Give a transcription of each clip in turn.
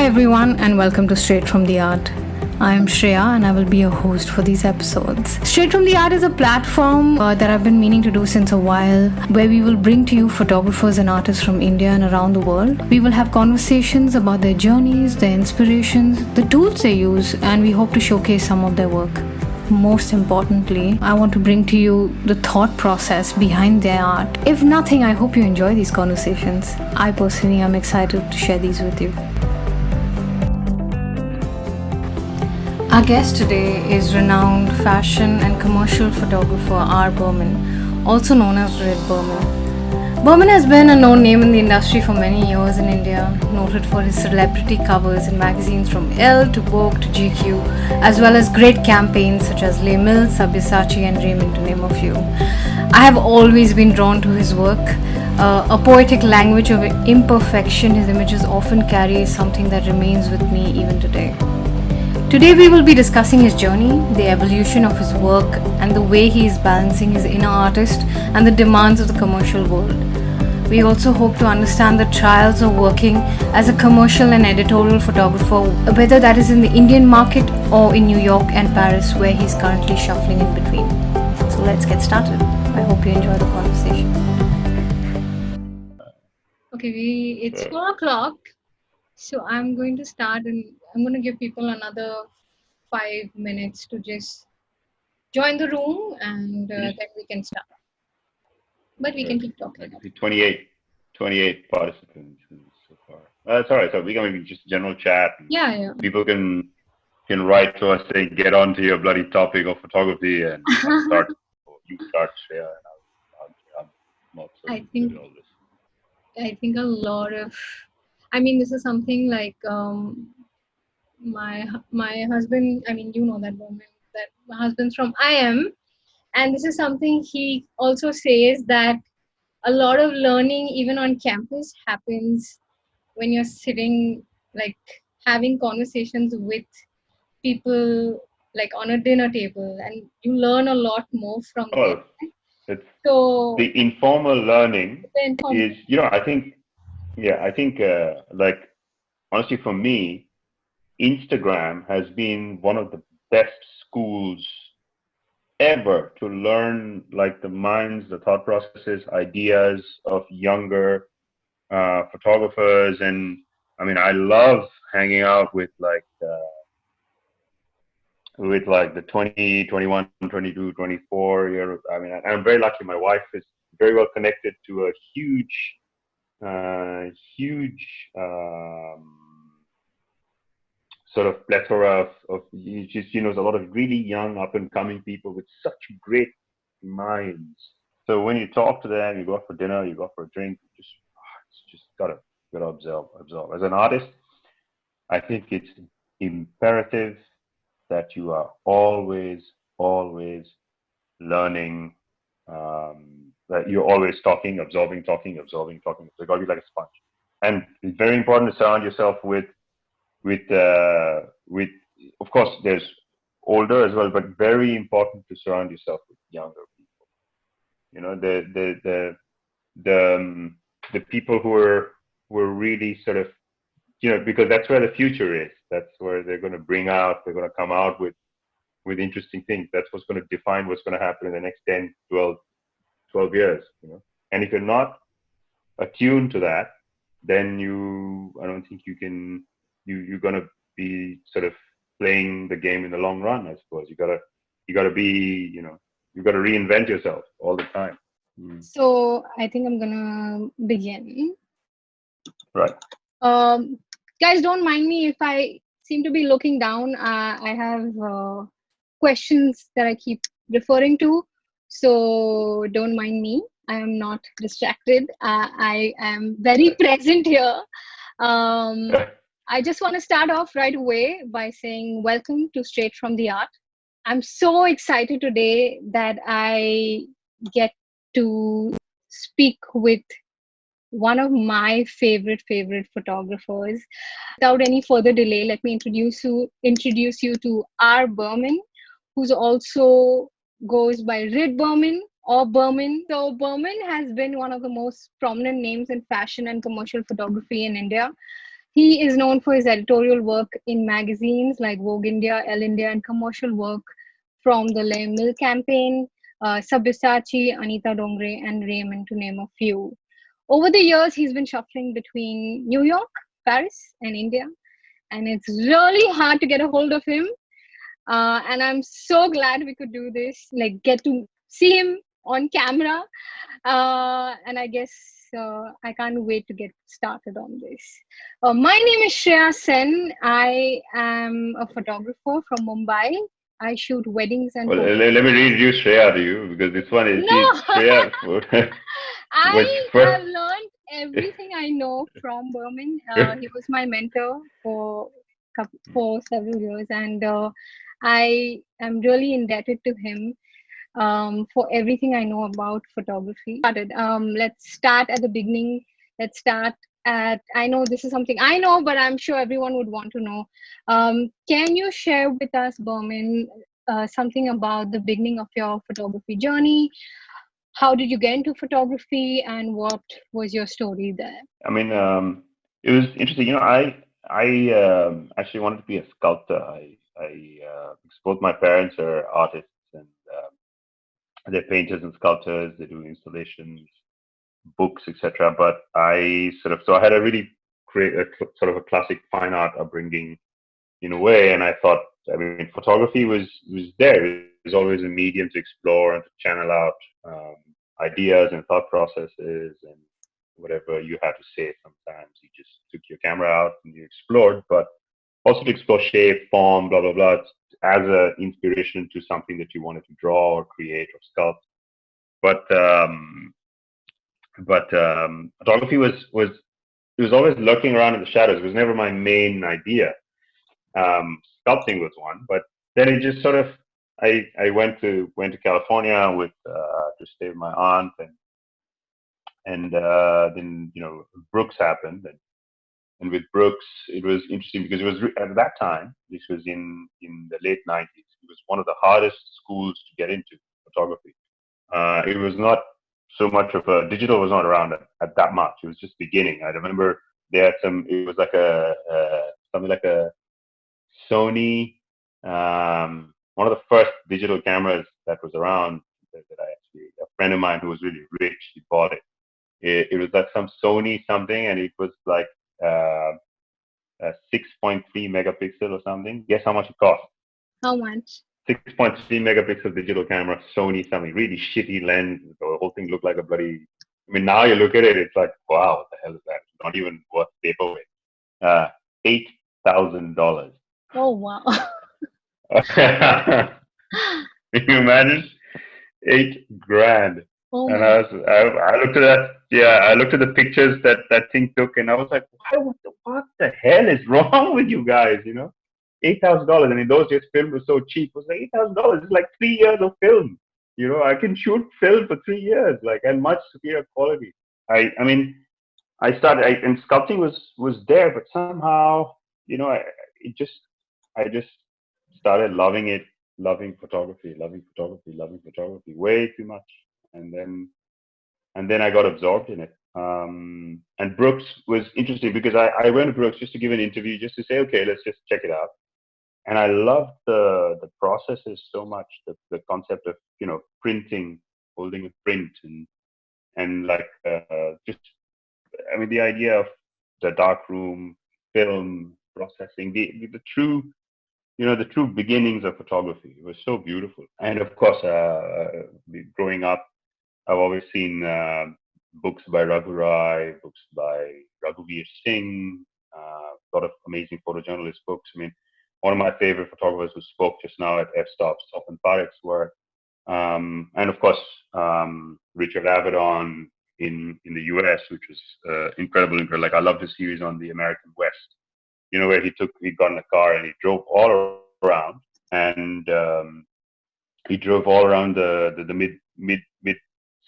everyone, and welcome to Straight from the Art. I am Shreya and I will be your host for these episodes. Straight from the Art is a platform that I've been meaning to do since a while, where we will bring to you photographers and artists from India and around the world. We will have conversations about their journeys, their inspirations, the tools they use, and we hope to showcase some of their work. Most importantly, I want to bring to you the thought process behind their art. If nothing, I hope you enjoy these conversations. I personally am excited to share these with you. Our guest today is renowned fashion and commercial photographer Burman, also known as Burman. Burman has been a known name in the industry for many years in India, noted for his celebrity covers in magazines from Elle to Vogue to GQ, as well as great campaigns such as Les Mills, Sabyasachi and Raymond, to name a few. I have always been drawn to his work. A poetic language of imperfection, his images often carry something that remains with me even today. Today we will be discussing his journey, the evolution of his work, and the way he is balancing his inner artist and the demands of the commercial world. We also hope to understand the trials of working as a commercial and editorial photographer, whether that is in the Indian market or in New York and Paris, where he's currently shuffling in between. So let's get started. I hope you enjoy the conversation. Okay, it's 4 o'clock. So I'm going to start and I'm going to give people another 5 minutes to just join the room and then we can start. But we can keep talking. 28 participants so far. That's all right. So we can maybe just general chat. Yeah. People can write to us saying, get onto your bloody topic of photography and start. You start, Shreya, and I'll not so good at all this. I think a lot of... this is something like my husband, you know that woman, that my husband's from IM, and this is something he also says, that a lot of learning even on campus happens when you're sitting, like having conversations with people, like on a dinner table, and you learn a lot more from them. So the informal learning is, I think, like, honestly, for me, Instagram has been one of the best schools ever to learn, like, the minds, the thought processes, ideas of younger photographers. And I love hanging out with the 20, 21, 22, 24 year. I'm very lucky. My wife is very well connected to a huge sort of plethora of she knows a lot of really young up and coming people with such great minds. So when you talk to them, you go out for dinner, you go out for a drink, you just gotta observe. As an artist, I think it's imperative that you are always learning, that you're always talking, absorbing. So you gotta be like a sponge. And it's very important to surround yourself with of course there's older as well, but very important to surround yourself with younger people. The people who are really sort of, because that's where the future is. That's where they're going to come out with interesting things. That's what's going to define what's going to happen in the next 10, 12 years. And if you're not attuned to that, then I don't think you can. You're gonna be sort of playing the game in the long run. I suppose you gotta be, you gotta reinvent yourself all the time. So I think I'm gonna begin. Right. Guys, don't mind me if I seem to be looking down. I have questions that I keep referring to, so don't mind me. I am not distracted. I am very present here. I just want to start off right away by saying welcome to Straight from the Art. I'm so excited today that I get to speak with one of my favorite photographers. Without any further delay, let me introduce you to Burman, who's also goes by Burman or Burman. So Burman has been one of the most prominent names in fashion and commercial photography in India. He is known for his editorial work in magazines like Vogue India, Elle India, and commercial work from the Le Mill campaign, Sabyasachi, Anita Dongre, and Raymond, to name a few. Over the years, he's been shuffling between New York, Paris, and India, and it's really hard to get a hold of him. And I'm so glad we could do this, like get to see him on camera. And I guess I can't wait to get started on this. My name is Shreya Sen. I am a photographer from Mumbai. I shoot weddings and Well, let me introduce Shreya to you, because this one is no. Shreya. I First. have learned everything I know from Burman. He was my mentor for several years, and I am really indebted to him for everything I know about photography. Let's start at the beginning. Let's start at, I know this is something I know, but I'm sure everyone would want to know. Can you share with us, Burman, something about the beginning of your photography journey? How did you get into photography, and what was your story there? I mean, it was interesting. I actually wanted to be a sculptor. Both my parents are artists, and they're painters and sculptors. They do installations, books, etc. But I had a really sort of a classic fine art upbringing in a way, and I thought, I mean, photography was there. It was always a medium to explore and to channel out ideas and thought processes and whatever you had to say. Sometimes you just took your camera out and you explored, but also to explore shape, form, blah blah blah, as an inspiration to something that you wanted to draw or create or sculpt. But photography was it was always lurking around in the shadows. It was never my main idea. Sculpting was one, but then it just sort of, I went to California with to stay with my aunt, and then Brooks happened, and with Brooks it was interesting because it was at that time, this was in the late 90s, it was one of the hardest schools to get into, photography. It was not so much of a, digital was not around at that much. It was just beginning. I remember they had some. It was like something like a Sony, one of the first digital cameras that was around. That I actually, a friend of mine who was really rich, he bought it. It was like some Sony something, and it was like a 6.3 megapixel or something. Guess how much it cost? How much? 6.3 megapixel digital camera, Sony something, really shitty lens. The whole thing looked like a bloody. I mean, now you look at it, it's like, wow, what the hell is that? It's not even worth paperweight. $8,000. Oh, wow. Can you imagine? 8 grand. Oh, And my. I looked at that. Yeah, I looked at the pictures that thing took, and I was like, what the hell is wrong with you guys? $8,000. And in those days, film was so cheap. It was like $8,000. It's like 3 years of film. I can shoot film for 3 years, like, and much superior quality. I mean, and sculpting was there, but somehow, I just started loving it, loving photography, way too much, and then I got absorbed in it. And Brooks was interesting because I went to Brooks just to give an interview, just to say, okay, let's just check it out. And I loved the processes so much, the concept of printing, holding a print, and like just, I mean, the idea of the dark room, film processing, the true the true beginnings of photography. It was so beautiful. And of course, growing up, I've always seen books by Raghu Rai, books by Raghuveer Singh, a lot of amazing photojournalist books. I mean, one of my favorite photographers who spoke just now at f-stop, Sopan Parekh's work. And of course, Richard Avedon in the US, which was incredible. Like, I love the series on the American West, where he got in a car and he drove all around, and he drove all around the mid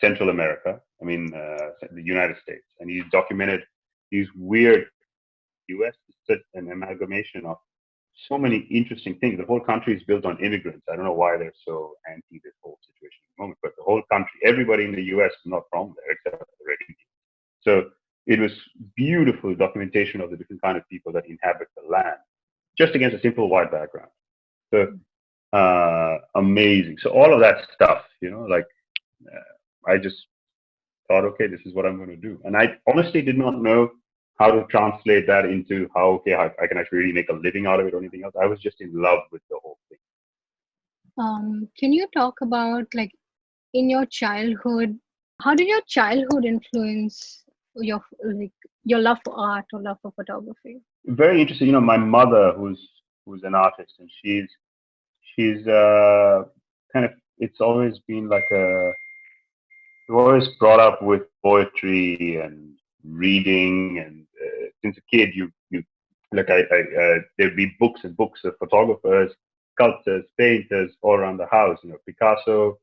Central America. I mean, the United States, and he documented these weird. US is an amalgamation of so many interesting things. The whole country is built on immigrants. I don't know why they're so anti this whole situation at the moment, but the whole country, everybody in the US is not from there except for the Red Indians. So It was beautiful documentation of the different kind of people that inhabit the land, just against a simple white background. So amazing. So all of that stuff, like I just thought, okay, this is what I'm going to do. And I honestly did not know how to translate that into how, okay, I can actually really make a living out of it or anything else. I was just in love with the whole thing. Can you talk about, like, in your childhood, how did your childhood influence your love for art or love for photography? Very interesting. My mother, who's an artist, and she's kind of, it's always been like we're always brought up with poetry and reading, and since a kid, you like there'd be books and books of photographers, sculptors, painters all around the house. Picasso.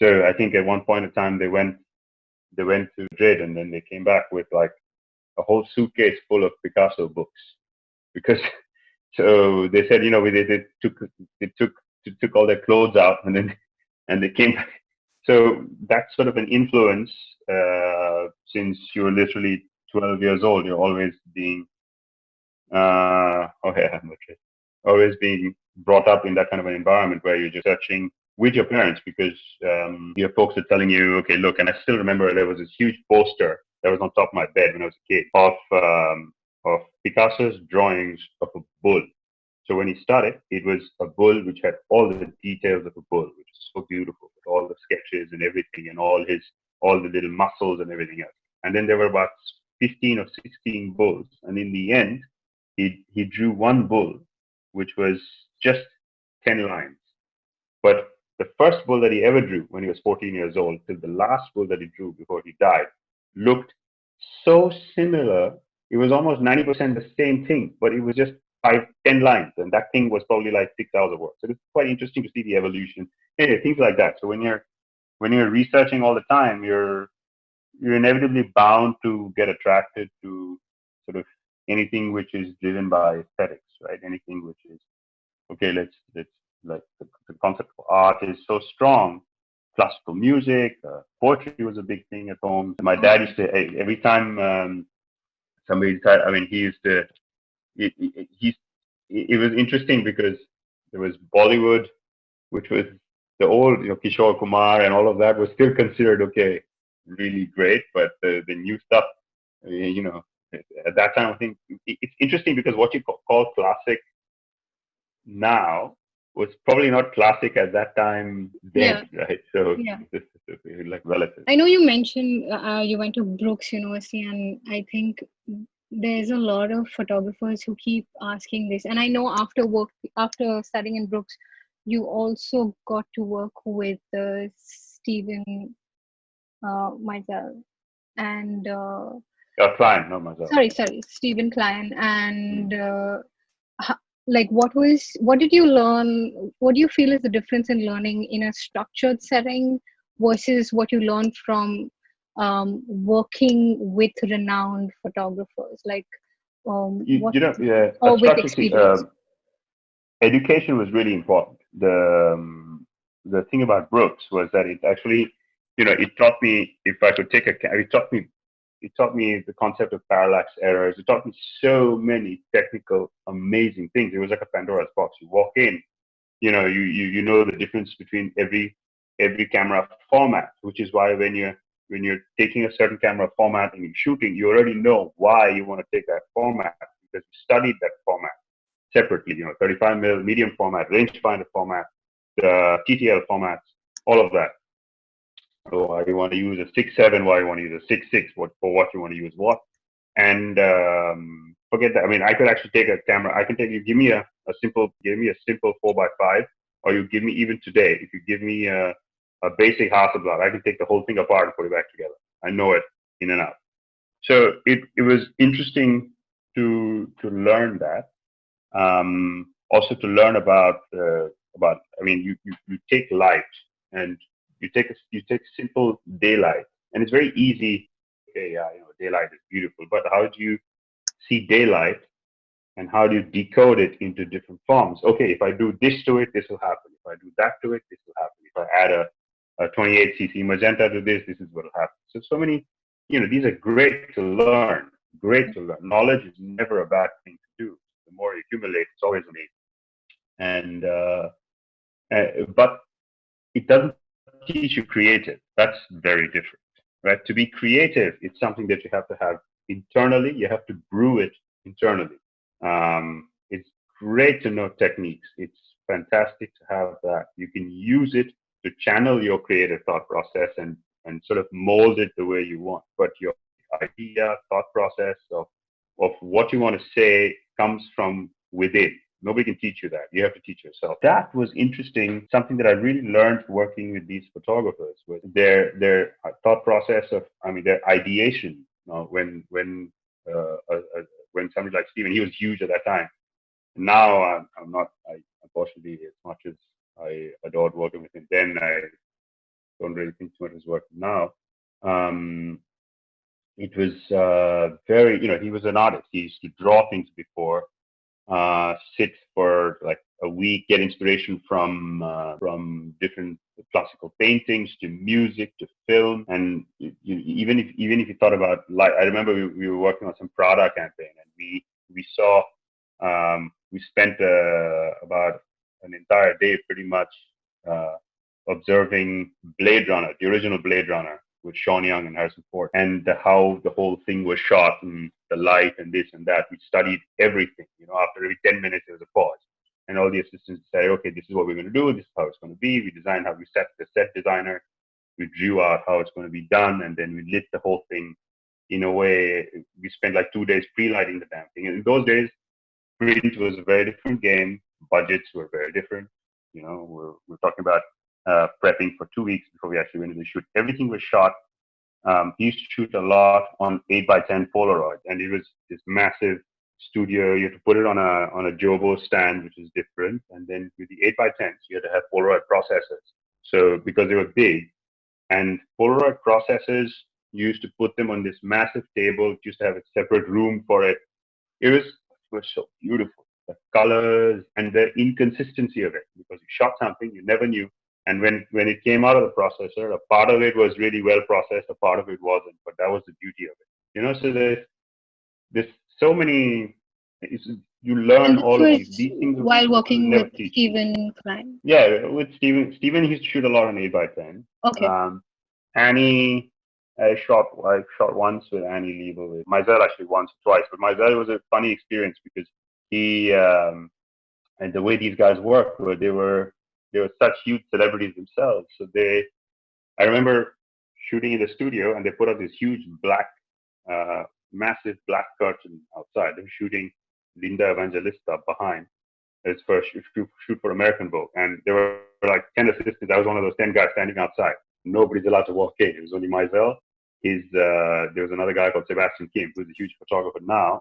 So I think at one point in time they went to Madrid, and then they came back with like a whole suitcase full of Picasso books, because so they said, they took all their clothes out, and they came back. So that's sort of an influence, since you're literally 12 years old. You're always being, oh yeah, okay, always being brought up in that kind of an environment where you're just searching with your parents, because your folks are telling you, okay, look. And I still remember there was this huge poster that was on top of my bed when I was a kid of Picasso's drawings of a bull. So when he started, it was a bull which had all the details of a bull, which is so beautiful, with all the sketches and everything, and all the little muscles and everything else. And then there were about 15 or 16 bulls, and in the end, he drew one bull, which was just 10 lines. But the first bull that he ever drew when he was 14 years old, till the last bull that he drew before he died, looked so similar. It was almost 90% the same thing, but it was just 5, 10 lines, and that thing was probably like 6 hours of work. So it's quite interesting to see the evolution. Anyway, things like that. So when you're researching all the time, you're inevitably bound to get attracted to sort of anything which is driven by aesthetics, right? Anything which is, okay, let's like the concept of art is so strong. Classical music, poetry was a big thing at home. My dad used to, every time somebody tried, I mean, he used to, it was interesting because there was Bollywood, which was the old, Kishore Kumar and all of that was still considered, okay, really great, but the new stuff, at that time, I think it's interesting because what you call classic now was probably not classic at that time then, Yeah, right? So yeah. this is like relative. I know you mentioned you went to Brooks University, and I think there's a lot of photographers who keep asking this. And I know after studying in Brooks, you also got to work with Stephen Meisel and Klein, not myself. sorry, Stephen Klein. And like, what did you learn? What do you feel is the difference in learning in a structured setting versus what you learned from working with renowned photographers, like what Yeah, or a with structure. experience? Education was really important. The thing about Brooks was that it actually, it taught me, if I could take it taught me the concept of parallax errors. It taught me so many technical, amazing things. It was like a Pandora's box. You walk in, you know the difference between every camera format, which is why when you're taking a certain camera format and you're shooting, you already know why you want to take that format, because you studied that format separately. 35 mm medium format, rangefinder format, the TTL formats, all of that. Why you want to use a 6.7, why you want to use a 6.6, for what you want to use what. And forget that. I mean, I could actually take a camera. I can take you. Give me a simple 4x5, or you give me, even today, if you give me a basic Hasselblad, I can take the whole thing apart and put it back together. I know it in and out. So it was interesting to learn that. Also to learn about. I mean, you take light, and you take simple daylight, and it's very easy. Okay, yeah, daylight is beautiful, but how do you see daylight, and how do you decode it into different forms? Okay, if I do this to it, this will happen. If I do that to it, this will happen. If I add a 28 cc magenta to this is what will happen. So many these are great to learn. Great to learn. Knowledge is never a bad thing to do. The more you accumulate, it's always amazing. And but it doesn't teach you creative. That's very different, right? To be creative, it's something that you have to have internally. You have to brew it internally. It's great to know techniques. It's fantastic to have that. You can use it to channel your creative thought process and sort of mold it the way you want. But your idea, thought process of what you want to say comes from within. Nobody can teach you that. You have to teach yourself. That was interesting. Something that I really learned working with these photographers was their thought process of, their ideation. When somebody like Stephen, he was huge at that time. Now I'm not. Unfortunately, as much as I adored working with him then, I don't really think too much of his work now. It was very, he was an artist. He used to draw things before. Sit for like a week, get inspiration from different classical paintings to music to film, and even if you thought about, like, I remember we were working on some Prada campaign, and we saw we spent about an entire day pretty much observing Blade Runner, the original Blade Runner, with Sean Young and Harrison Ford, and how the whole thing was shot and the light and this and that. We studied everything. After every 10 minutes, there was a pause. And all the assistants say, okay, this is what we're going to do. This is how it's going to be. We designed how we set the set designer. We drew out how it's going to be done. And then we lit the whole thing in a way. We spent like 2 days pre-lighting the damn thing. And in those days, print was a very different game. Budgets were very different. We're talking about prepping for 2 weeks before we actually went to the shoot. Everything was shot. He used to shoot a lot on 8x10 Polaroid, and it was this massive studio. You had to put it on a Jobo stand, which is different, and then with the 8x10s, you had to have Polaroid processors. So because they were big, and Polaroid processors, you used to put them on this massive table. It used to have a separate room for it. It was so beautiful. The colors and the inconsistency of it, because you shot something you never knew. And when it came out of the processor, a part of it was really well processed, a part of it wasn't. But that was the beauty of it. So there's so many. You learn all of these things while working with teach. Stephen Klein. Yeah, with Stephen. Stephen used to shoot a lot on 8x10. Okay. Annie, I shot once with Annie Liebel. With Mizell actually once or twice. But Mizell was a funny experience because he and the way these guys worked, they were such huge celebrities themselves. So I remember shooting in the studio, and they put up this huge black, massive black curtain outside. They were shooting Linda Evangelista behind. It's for shoot for American Vogue, and there were like 10 assistants. I was one of those 10 guys standing outside. Nobody's allowed to walk in. It was only Mizell. There was another guy called Sebastian Kim, who's a huge photographer now,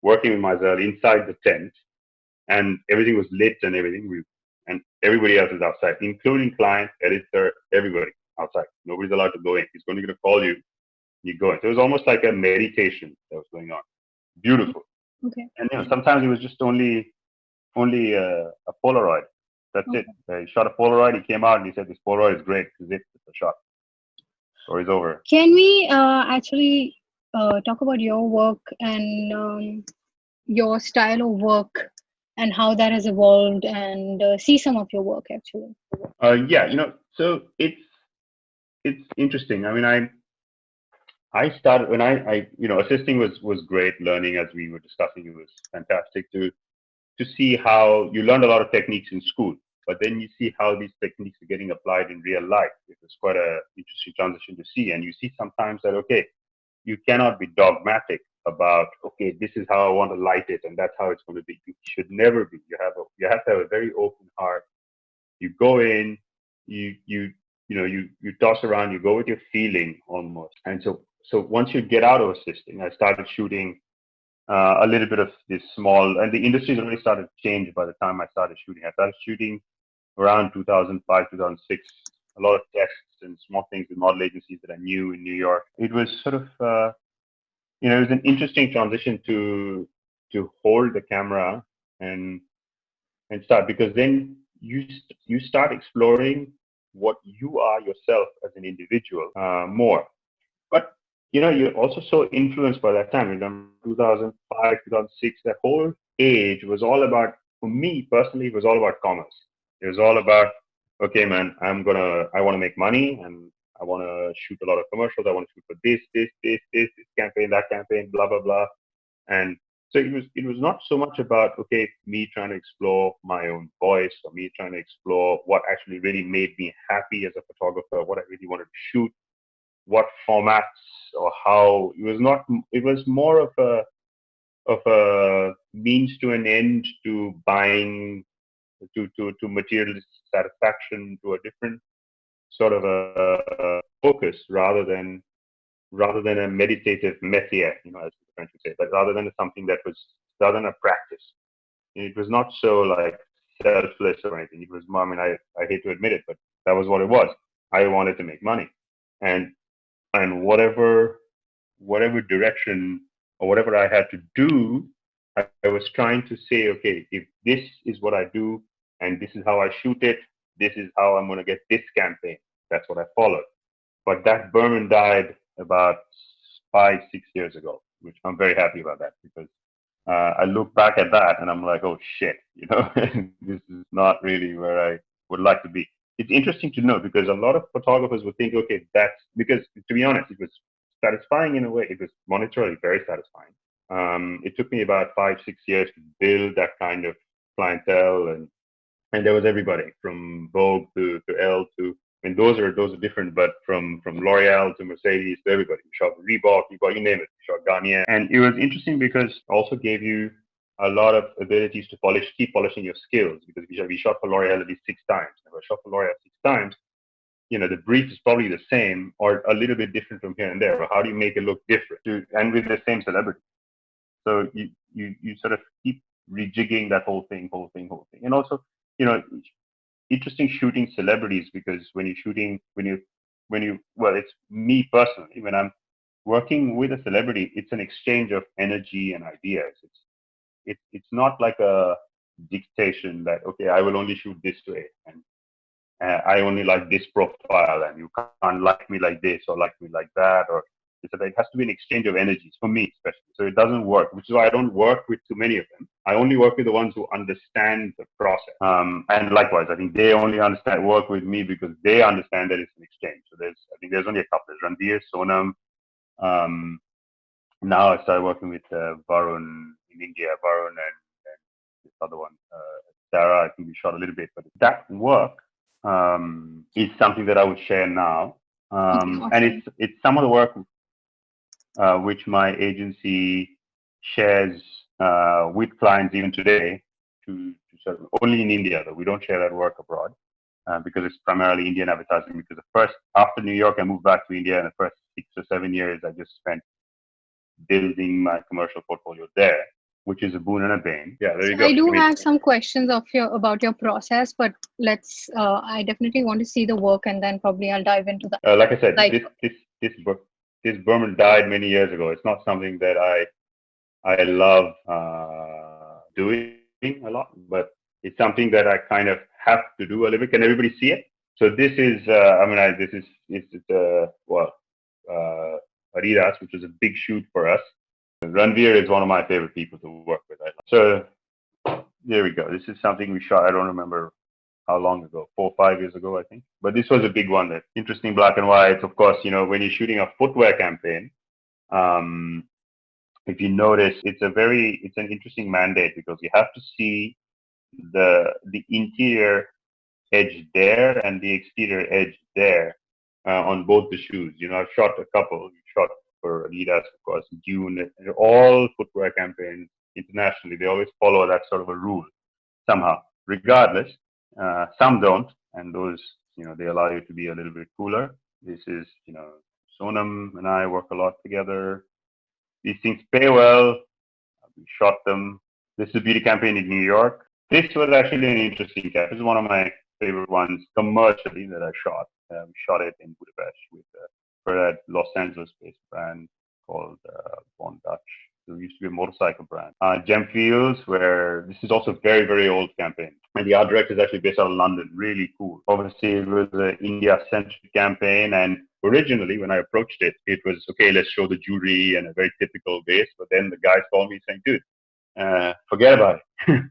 working with Mizell inside the tent, and everything was lit and everything. And everybody else is outside, including client, editor, everybody outside. Nobody's allowed to go in. He's going to call you. You go in. So it was almost like a meditation that was going on. Beautiful. Okay. And sometimes it was just only a Polaroid. That's it. He shot a Polaroid. He came out and he said, "This Polaroid is great. This is it. It's a shot." Story's over. Can we actually talk about your work and your style of work and how that has evolved, and see some of your work actually? So it's interesting. I started when I assisting was great. Learning, as we were discussing, it was fantastic to see how you learned a lot of techniques in school, but then you see how these techniques are getting applied in real life. It was quite an interesting transition to see, and you see sometimes that, okay, you cannot be dogmatic about, okay, this is how I want to light it, and that's how it's going to be. You should never be. You have to have a very open heart. You go in, you toss around, you go with your feeling almost. And so once you get out of assisting, I started shooting a little bit of this small, and the industry's already started to change by the time I started shooting. I started shooting around 2005, 2006, a lot of tests and small things with model agencies that I knew in New York. It was sort of, it was an interesting transition to hold the camera and start, because then you start exploring what you are yourself as an individual more. But you're also so influenced by that time. Remember 2005, 2006, that whole age was all about, for me personally, it was all about commerce. It was all about, okay, man, I want to make money and I want to shoot a lot of commercials. I want to shoot for this campaign, that campaign, blah, blah, blah. And so it was not so much about, okay, me trying to explore my own voice or me trying to explore what actually really made me happy as a photographer, what I really wanted to shoot, what formats or how. It was more of a means to an end, to buying, to material satisfaction, to a different sort of a focus, rather than a meditative métier, as the French would say, but rather than a practice. It was not so like selfless or anything. It was, I mean, I hate to admit it, but that was what it was. I wanted to make money, and whatever direction or whatever I had to do, I was trying to say, okay, if this is what I do and this is how I shoot it, this is how I'm going to get this campaign. That's what I followed. But that Burman died about 5, 6 years ago, which I'm very happy about that, because I look back at that and I'm like, oh shit, this is not really where I would like to be. It's interesting to know, because a lot of photographers would think, okay, that's because, to be honest, it was satisfying in a way. It was monetarily very satisfying. It took me about 5, 6 years to build that kind of clientele, and there was everybody from Vogue to Elle to, and those are different, but from L'Oreal to Mercedes to everybody. We shot Reebok, you name it. We shot Garnier, and it was interesting because it also gave you a lot of abilities to keep polishing your skills, because we shot for L'Oreal at least 6 times. If I shot for L'Oreal 6 times, the brief is probably the same or a little bit different from here and there. But how do you make it look different? And with the same celebrity. So you sort of keep rejigging that whole thing. And also, interesting shooting celebrities, because when it's me personally, when I'm working with a celebrity, it's an exchange of energy and ideas. It's not like a dictation that, okay, I will only shoot this way, and I only like this profile, and you can't like me like this or like me like that, or it has to be an exchange of energies for me, especially. So it doesn't work, which is why I don't work with too many of them. I only work with the ones who understand the process. And likewise, I think they only work with me because they understand that it's an exchange. So I think there's only a couple. There's Ranveer, Sonam. Now I started working with Varun in India, and this other one, Sarah. I think we shot a little bit, but that work is something that I would share now. Awesome. And it's some of the work which my agency shares with clients even today, to sort of, only in India though. We don't share that work abroad because it's primarily Indian advertising. Because after New York, I moved back to India, and the first 6 or 7 years I just spent building my commercial portfolio there, which is a boon and a bane. Yeah, there you go. I do have some questions about your process, but I definitely want to see the work, and then probably I'll dive into that. Like I said, this Burman died many years ago. It's not something that I love doing a lot, but it's something that I kind of have to do a little bit. Can everybody see it? So this is, Adidas, which is a big shoot for us. Ranveer is one of my favorite people to work with. So there we go. This is something we shot. I don't remember how long ago, 4 or 5 years ago, I think. But this was a big one. That interesting black and white. Of course, when you're shooting a footwear campaign, if you notice, it's an interesting mandate, because you have to see the interior edge there and the exterior edge there on both the shoes. I've shot a couple. We shot for Adidas, of course, Dune. All footwear campaigns internationally, they always follow that sort of a rule somehow. Regardless, some don't, and those, they allow you to be a little bit cooler. This is, Sonam and I work a lot together. These things pay well. We shot them. This is a beauty campaign in New York. This was actually an interesting campaign. This is one of my favorite ones commercially that I shot. We shot it in Budapest for that Los Angeles-based brand called Von Dutch. So it used to be a motorcycle brand. Gemfields, where this is also a very, very old campaign. And the art director is actually based out of London. Really cool. Obviously, it was an India-centric campaign. And originally, when I approached it, it was, okay, let's show the jewelry and a very typical base. But then the guys called me saying, dude, forget about it.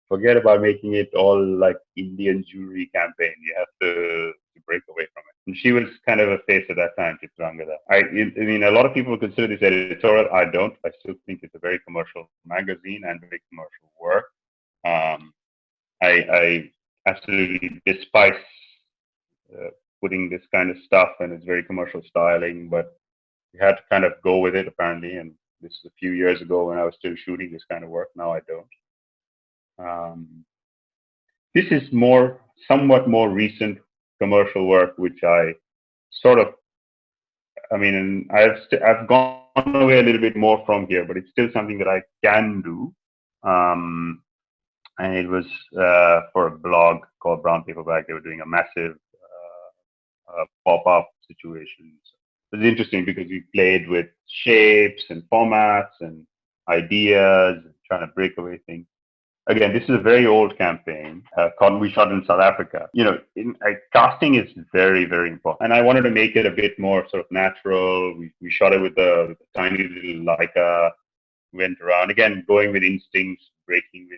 Forget about making it all like Indian jewelry campaign. You have to break away from it. And she was kind of a face at that time, Chitrangada. I mean, a lot of people consider this editorial. I don't. I still think it's a very commercial magazine and very commercial work. I absolutely despise putting this kind of stuff, and it's very commercial styling, but we had to kind of go with it apparently. And this is a few years ago when I was still shooting this kind of work. Now I don't. This is somewhat more recent commercial work, which I sort of, I mean, I've gone away a little bit more from here, but it's still something that I can do. And it was for a blog called Brown Paperback. They were doing a massive pop-up situation. So it was interesting because we played with shapes and formats and ideas, and trying to break away things. Again, this is a very old campaign. We shot in South Africa. You know, casting is very, very important. And I wanted to make it a bit more sort of natural. We shot it with a tiny little Leica. Went around, again, going with instincts, breaking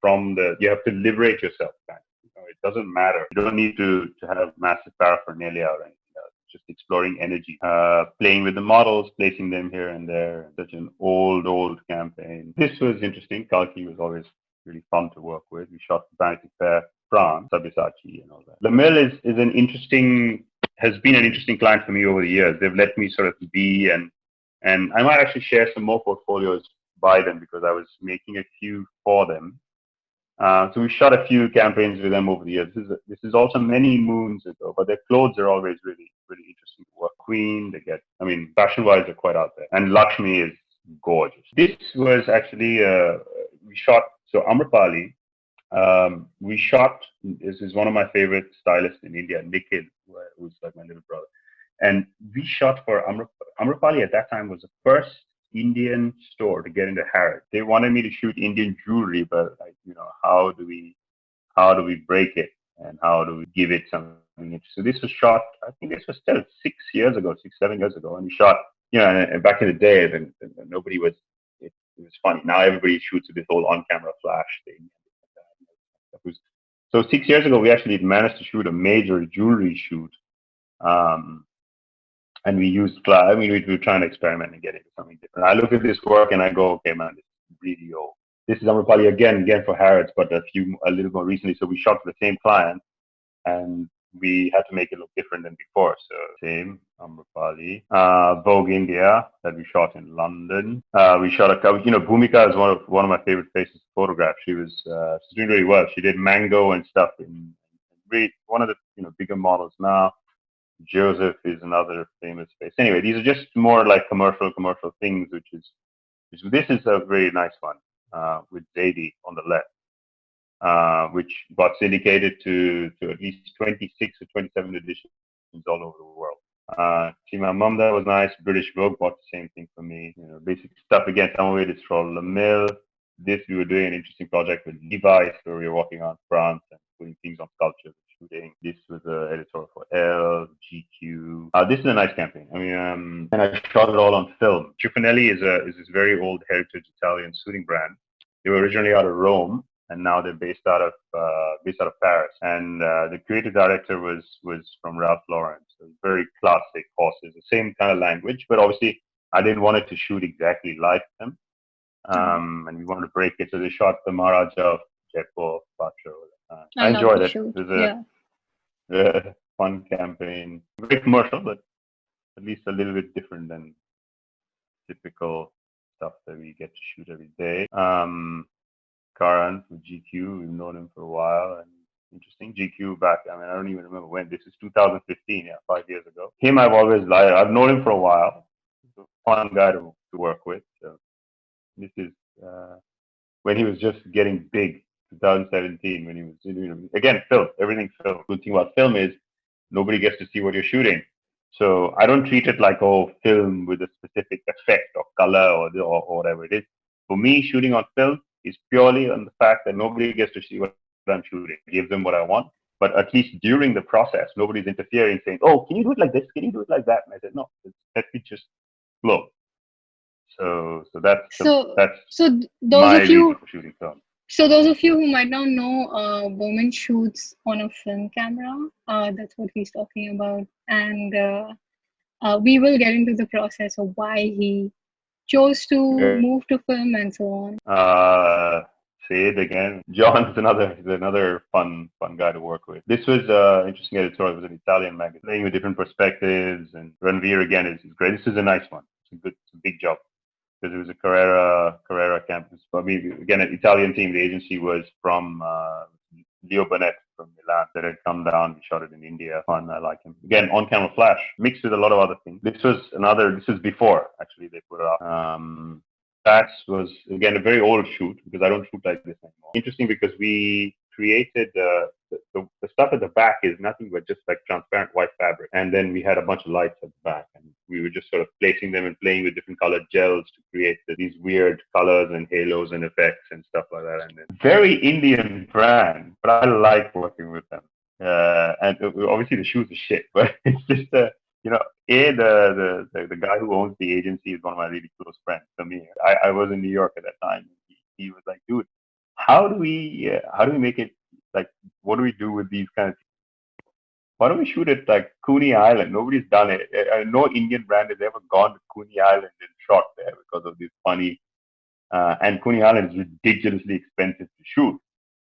from you have to liberate yourself. You know, it doesn't matter. You don't need to have massive paraphernalia or anything else. Just exploring energy, playing with the models, placing them here and there. Such an old campaign. This was interesting. Kalki was always really fun to work with. We shot Vanity Fair, France, Sabyasachi, and all that. Lamille has been an interesting client for me over the years. They've let me sort of be, and I might actually share some more portfolios by them because I was making a few for them. So we shot a few campaigns with them over the years. This is also many moons ago, but their clothes are always really, really interesting to work. Queen, fashion-wise, they're quite out there. And Lakshmi is gorgeous. This was actually, we shot, so Amrapali, this is one of my favorite stylists in India, Nikhil, who's like my little brother. And we shot for Amrapali at that time was the first Indian store to get into Harrods. They wanted me to shoot Indian jewelry, but like, you know, how do we break it and how do we give it something interesting? So this was shot, I think this was still 7 years ago, and we shot, you know, and back in the day, then nobody was. It was funny. Now everybody shoots with this whole on-camera flash thing. So 6 years ago, we actually managed to shoot a major jewelry shoot. And we used we were trying to experiment and get into something different. I look at this work and I go, okay, man, this is really old. This is Amrapali again for Harrods, but a little more recently. So we shot for the same client, and we had to make it look different than before. So same Amrapali, Vogue India that we shot in London. We shot Bhumika is one of my favorite faces to photograph. She's doing really well. She did Mango and stuff in really one of the bigger models now. Joseph is another famous face. Anyway, these are just more like commercial things, this is a very nice one with Zaidi on the left, which got syndicated to at least 26 or 27 editions all over the world. Chima Mamda was nice. British Vogue bought the same thing for me. You know, basic stuff. Again, some of it is from Lamille. This, we were doing an interesting project with Levi's where we were walking around France and putting things on sculptures. This was an editorial for Elle, GQ. This is a nice campaign. I mean, and I shot it all on film. Ciuffinelli is this very old heritage Italian suiting brand. They were originally out of Rome, and now they're based out of Paris. And the creative director was from Ralph Lauren. So very classic horses, the same kind of language, but obviously I didn't want it to shoot exactly like them. And we wanted to break it, so they shot the Maharaja of Jaipur, Pacho. I enjoyed it. It was a fun campaign. Very commercial, but at least a little bit different than typical stuff that we get to shoot every day. Karan from GQ, we've known him for a while, and interesting. GQ back, I mean, I don't even remember when. This is 2015, 5 years ago. Him, I've always liked. I've known him for a while. He's a fun guy to work with. So this is when he was just getting big. 2017 when he was again film, everything film. Good thing about film is nobody gets to see what you're shooting, So I don't treat it like, oh, film with a specific effect or color or whatever it is. For me, shooting on film is purely on the fact that nobody gets to see what I'm shooting. I give them what I want. But at least during the process, nobody's interfering, saying, "Oh, can you do it like this? Can you do it like that?" And I said, "No, let me just flow." So So, that's those my of reason you, for shooting film. so those of you who might not know, Bowman shoots on a film camera. That's what he's talking about, and we will get into the process of why he chose to move to film and so on. Say it again. John is another fun guy to work with. This was interesting editorial. It was an Italian magazine, playing with different perspectives, and Ranveer again is great. This is a nice one. It's a big job because it was a Carrera campus. I mean, again, an Italian team. The agency was from Leo Burnett from Milan that had come down. We shot it in India. Fun, I like him. Again, on camera flash, mixed with a lot of other things. This is before actually they put it up. That was again a very old shoot because I don't shoot like this anymore. Interesting because we created the stuff at the back is nothing but just like transparent white fabric, and then we had a bunch of lights at the back, and we were just sort of placing them and playing with different colored gels to create these weird colors and halos and effects and stuff like that. And then, very Indian brand, but I like working with them. And obviously the shoes are shit, but it's just you know, the guy who owns the agency is one of my really close friends, Samir. I was in New York at that time. He was like, dude, how do we make it like, what do we do with these kind of things? Why don't we shoot it like Coney Island? Nobody's done it. No Indian brand has ever gone to Coney Island and shot there because of this funny. And Coney Island is ridiculously expensive to shoot.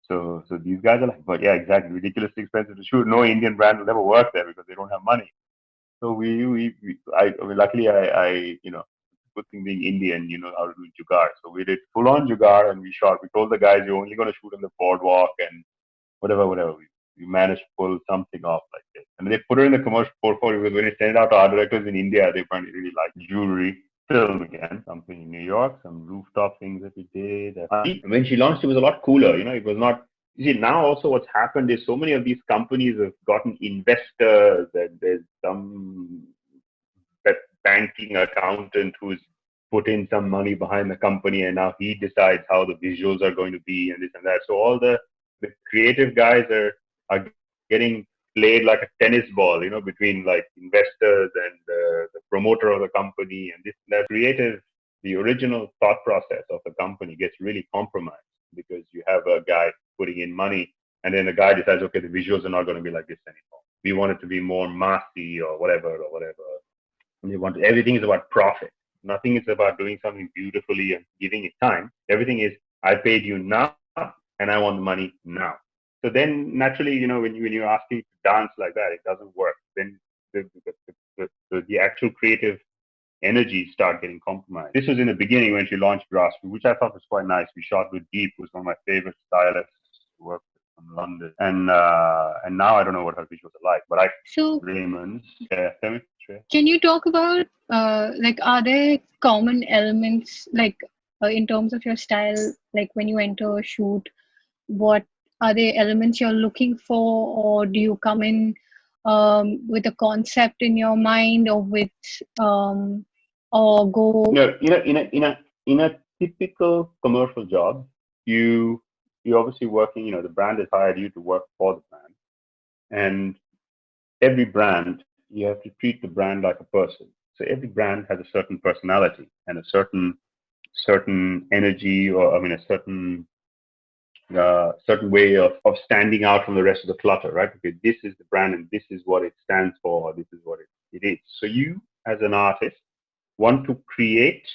So these guys are like, but yeah, exactly, ridiculously expensive to shoot. No Indian brand will ever work there because they don't have money. So I mean, luckily you know, good thing being Indian, you know how to do jugaad. So we did full on jugaad and we shot. We told the guys you're only going to shoot on the boardwalk and whatever. We managed to pull something off like this. And they put it in the commercial portfolio because when they send it out to art directors in India, they find it really like jewelry. Film again, something in New York, some rooftop things that we did. When she launched, it was a lot cooler. You know, it was not. You see, now also what's happened is so many of these companies have gotten investors, and there's some banking accountant who's put in some money behind the company, and now he decides how the visuals are going to be and this and that. So all the creative guys are getting played like a tennis ball, you know, between like investors and the promoter of the company, and this and that. Creative, the original thought process of the company gets really compromised because you have a guy putting in money, and then the guy decides, okay, the visuals are not going to be like this anymore. We want it to be more massy or whatever. And they want everything is about profit. Nothing is about doing something beautifully and giving it time. Everything is, I paid you now and I want the money now. So then naturally, you know, when you're asking to dance like that, it doesn't work. Then the actual creative energies start getting compromised. This was in the beginning when she launched Grassroots, which I thought was quite nice. We shot with Deep, who's one of my favorite stylists to work with from London. And now I don't know what her visuals are like, but So, Raymond's, can you talk about like, are there common elements like in terms of your style, like when you enter a shoot, what are the elements you're looking for, or do you come in with a concept in your mind, or with or go? No, you know, in a typical commercial job, you obviously working. You know, the brand has hired you to work for the brand, and every brand you have to treat the brand like a person. So every brand has a certain personality and a certain energy, or I mean, a certain way of standing out from the rest of the clutter, right? Okay, this is the brand and this is what it stands for, or this is what it is. So you, as an artist, want to create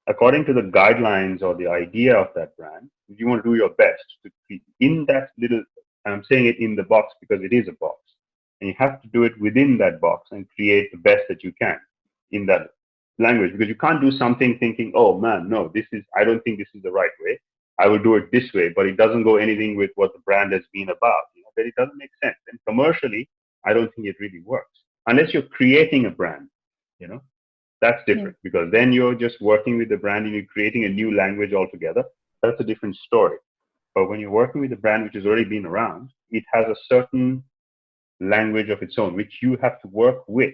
according to the guidelines or the idea of that brand. You want to do your best to create in that little, I'm saying it in the box because it is a box. And you have to do it within that box and create the best that you can in that language, because you can't do something thinking, oh man, no, I don't think this is the right way. I will do it this way, but it doesn't go anything with what the brand has been about. You know, then it doesn't make sense. And commercially, I don't think it really works unless you're creating a brand. You know, that's different because then you're just working with the brand and you're creating a new language altogether. That's a different story. But when you're working with a brand which has already been around, it has a certain language of its own, which you have to work with.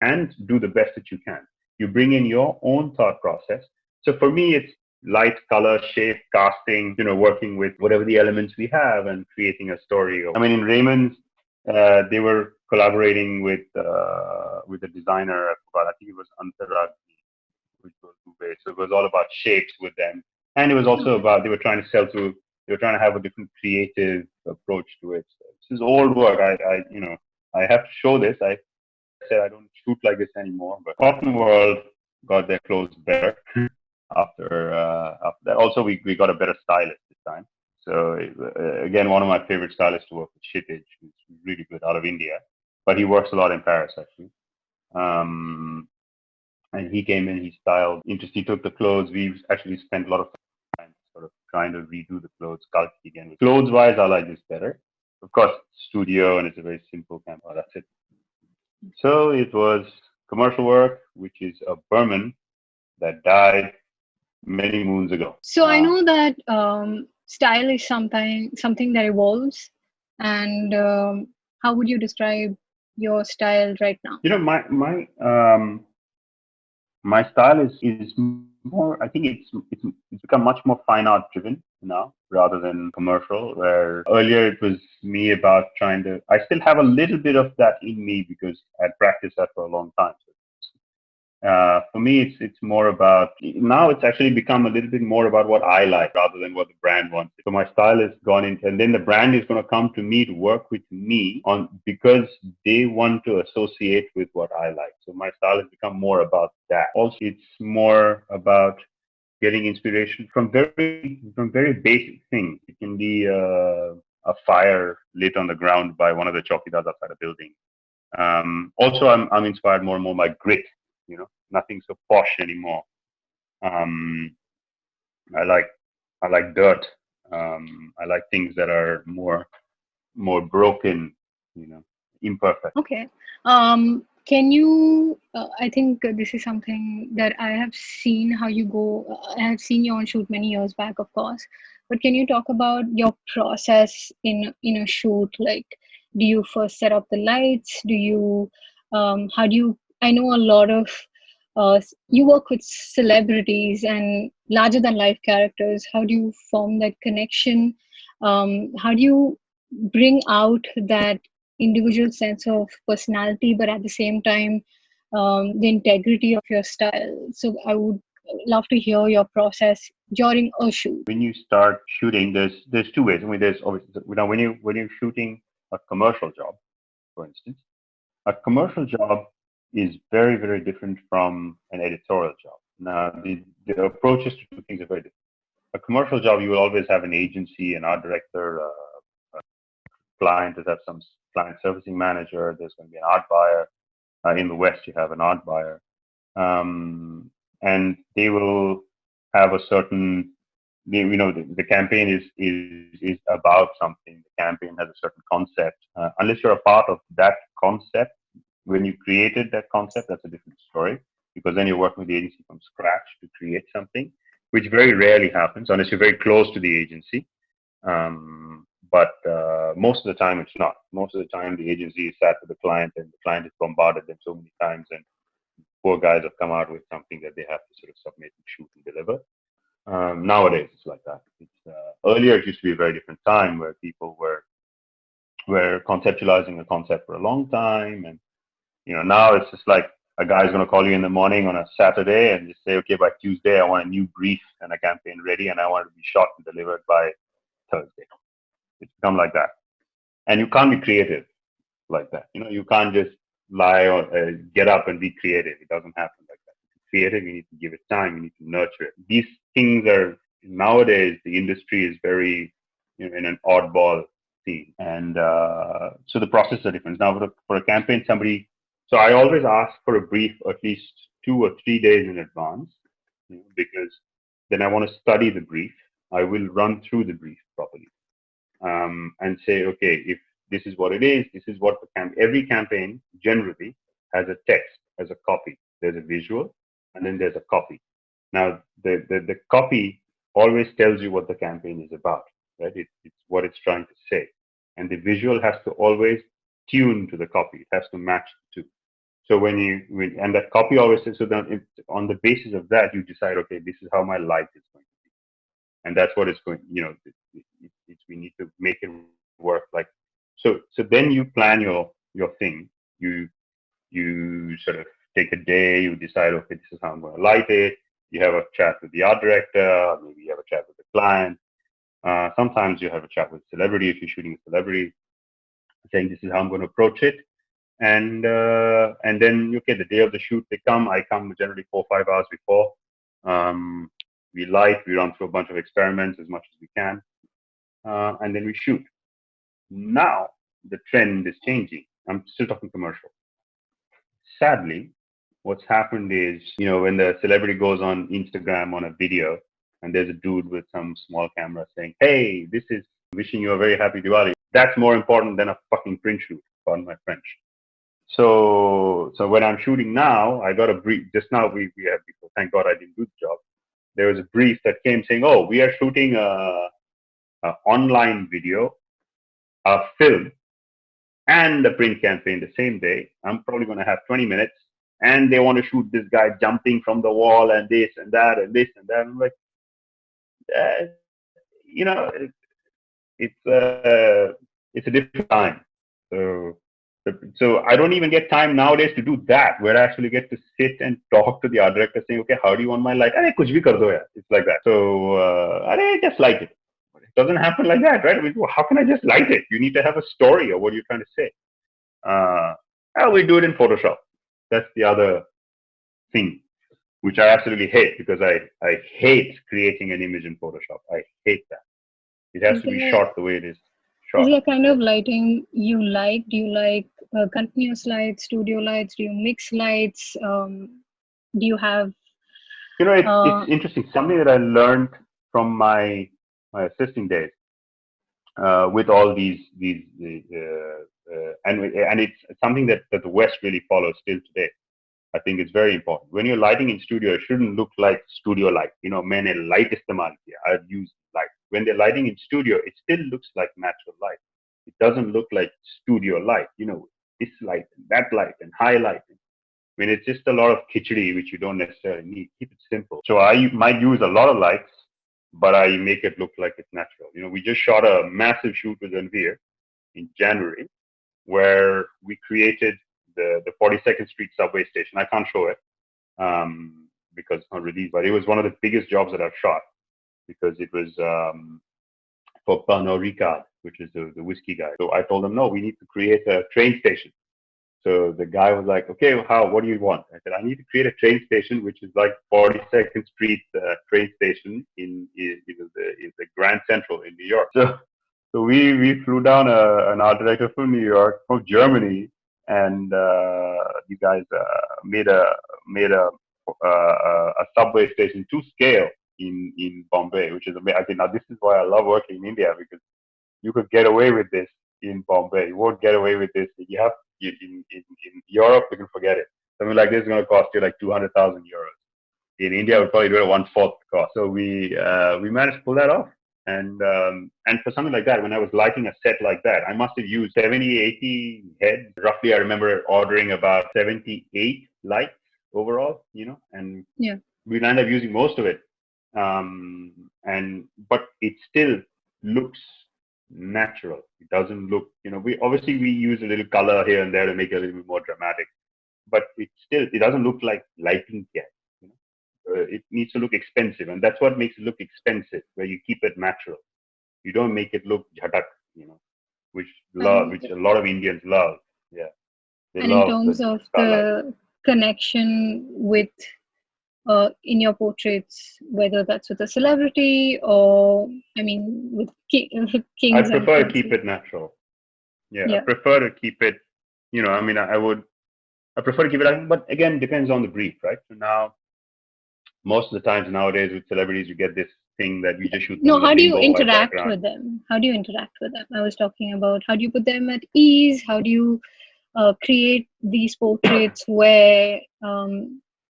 and do the best that you can. You bring in your own thought process. So for me, it's light, color, shape, casting, working with whatever the elements we have and creating a story. I mean, in Raymond's, they were collaborating with a designer. I think it was Antara, which was Dubai. So it was all about shapes with them, and it was also about they were trying to have a different creative approach to it. So this is old work. I have to show this. I said I don't shoot like this anymore. But Cotton World got their clothes better after that. Also, we got a better stylist this time. So again, one of my favorite stylists to work with, Kshitij, who's really good out of India, but he works a lot in Paris actually. And he came in, he styled. He took the clothes. We actually spent a lot of time sort of trying to redo the clothes, sculpt again. Clothes-wise, I like this better. Of course, studio, and it's a very simple camera. That's it. So it was commercial work, which is a Burman that died many moons ago. So I know that style is something that evolves. And how would you describe your style right now? My style is more. I think it's become much more fine art driven now rather than commercial. Where earlier it was me about trying to. I still have a little bit of that in me because I practiced that for a long time. For me, it's more about now. It's actually become a little bit more about what I like rather than what the brand wants. So my style has gone into, and then the brand is going to come to me to work with me on because they want to associate with what I like. So my style has become more about that. Also, it's more about getting inspiration from very basic things. It can be a fire lit on the ground by one of the chowkidars outside a building. Also, I'm inspired more and more by grit. Nothing so posh anymore. I like dirt. I like things that are more broken, imperfect. Okay. Can you? I think this is something that I have seen how you go. I have seen you on shoot many years back, of course. But can you talk about your process in a shoot? Like, do you first set up the lights? Do you? How do you? I know a lot of. You work with celebrities and larger than life characters. How do you form that connection? How do you bring out that individual sense of personality, but at the same time, the integrity of your style? So I would love to hear your process during a shoot. When you start shooting, there's two ways. I mean, there's obviously when you're shooting a commercial job, for instance, a commercial job is very, very different from an editorial job. Now, the approaches to do things are very different. A commercial job, you will always have an agency, an art director, a client, there's have some client servicing manager, there's going to be an art buyer. In the West, you have an art buyer. And they will have a certain, the campaign is about something. The campaign has a certain concept. Unless you're a part of that concept, when you created that concept, that's a different story, because then you're working with the agency from scratch to create something, which very rarely happens unless you're very close to the agency. But most of the time it's not. Most of the time the agency is sat with the client and the client has bombarded them so many times, and poor guys have come out with something that they have to sort of submit and shoot and deliver. Nowadays it's like that. Earlier it used to be a very different time where people were conceptualizing a concept for a long time, and now it's just like a guy's going to call you in the morning on a Saturday and just say, okay, by Tuesday I want a new brief and a campaign ready, and I want it to be shot and delivered by Thursday. It's become like that, and you can't be creative like that. You can't just lie or get up and be creative. It doesn't happen like that. To be creative, you need to give it time. You need to nurture it. These things are nowadays. The industry is very in an oddball scene, and so the processes are different. Now for a campaign, so I always ask for a brief at least 2 or 3 days in advance, because then I want to study the brief. I will run through the brief properly, and say, okay, if this is what it is, this is what every campaign generally has a text, has a copy. There's a visual, and then there's a copy. Now, the copy always tells you what the campaign is about, right? It's what it's trying to say. And the visual has to always tune to the copy. It has to match the two. So and that copy always says, so then on the basis of that, you decide, okay, this is how my life is going to be. And that's what it's going, we need to make it work. Like, so then you plan your thing. You sort of take a day, you decide, okay, this is how I'm going to light it. You have a chat with the art director, maybe you have a chat with the client. Sometimes you have a chat with a celebrity if you're shooting a celebrity, saying this is how I'm going to approach it. And then, okay, the day of the shoot, I come generally 4 or 5 hours before. We light, we run through a bunch of experiments as much as we can, and then we shoot. Now the trend is changing. I'm still talking commercial. Sadly, what's happened is, when the celebrity goes on Instagram on a video, and there's a dude with some small camera saying, "Hey, this is wishing you a very happy Diwali." That's more important than a fucking print shoot, pardon my French. So when I'm shooting now, I got a brief. Just now we had, thank God I didn't do the job. There was a brief that came saying, "Oh, we are shooting a online video, a film, and a print campaign the same day. I'm probably going to have 20 minutes, and they want to shoot this guy jumping from the wall and this and that and this and that." I'm like, it's a different time. So I don't even get time nowadays to do that, where I actually get to sit and talk to the art director saying, okay, how do you want my light? Arey, kuch bhi kar do yaar. It's like that. So, just light it. It doesn't happen like that, right? How can I just light it? You need to have a story of what you're trying to say. We do it in Photoshop. That's the other thing, which I absolutely hate, because I hate creating an image in Photoshop. I hate that. It has to be shot the way it is shot. Is there a kind of lighting you like? Do you like continuous lights, studio lights? Do you mix lights? Do you have... it's interesting. Something that I learned from my assisting days with all these and it's something that the West really follows still today. I think it's very important. When you're lighting in studio, it shouldn't look like studio light. Maine light istemal kiya. I've used light. When they're lighting in studio, it still looks like natural light. It doesn't look like studio light. This light and that light and highlighting. I mean, it's just a lot of khichdi, which you don't necessarily need. Keep it simple. So I might use a lot of lights, but I make it look like it's natural. We just shot a massive shoot with Ranveer in January, where we created the 42nd Street subway station. I can't show it because it's not released, but it was one of the biggest jobs that I've shot, because it was for Pernod Ricard, which is the whiskey guy. So I told them, no, we need to create a train station. So the guy was like, okay, what do you want? I said, I need to create a train station, which is like 42nd Street train station in the Grand Central in New York. So we flew down an art director from New York, from Germany, and you guys made a subway station to scale in Bombay, which is amazing. I think now this is why I love working in India, because you could get away with this in Bombay. You won't get away with this. In Europe, you can forget it. Something like this is going to cost you like 200,000 euros. In India, it would probably do it at 1/4 cost. So we managed to pull that off. And for something like that, when I was lighting a set like that, I must have used 70, 80 heads. Roughly, I remember ordering about 78 lights overall, and we ended up using most of it. But it still looks natural. It doesn't look, we use a little color here and there to make it a little bit more dramatic, but it doesn't look like lighting yet. It needs to look expensive, and that's what makes it look expensive, where you keep it natural. You don't make it look jhatak, which a lot of Indians love. Yeah. And in terms of the connection with in your portraits, whether that's with a celebrity or, with kings. I prefer to keep it natural. Yeah. I prefer to keep it, I prefer to keep it, but again, it depends on the brief, right? So now, most of the times nowadays with celebrities, you get this thing that we just shoot. No, how do you interact with them? How do you interact with them? I was talking about, how do you put them at ease? How do you create these portraits where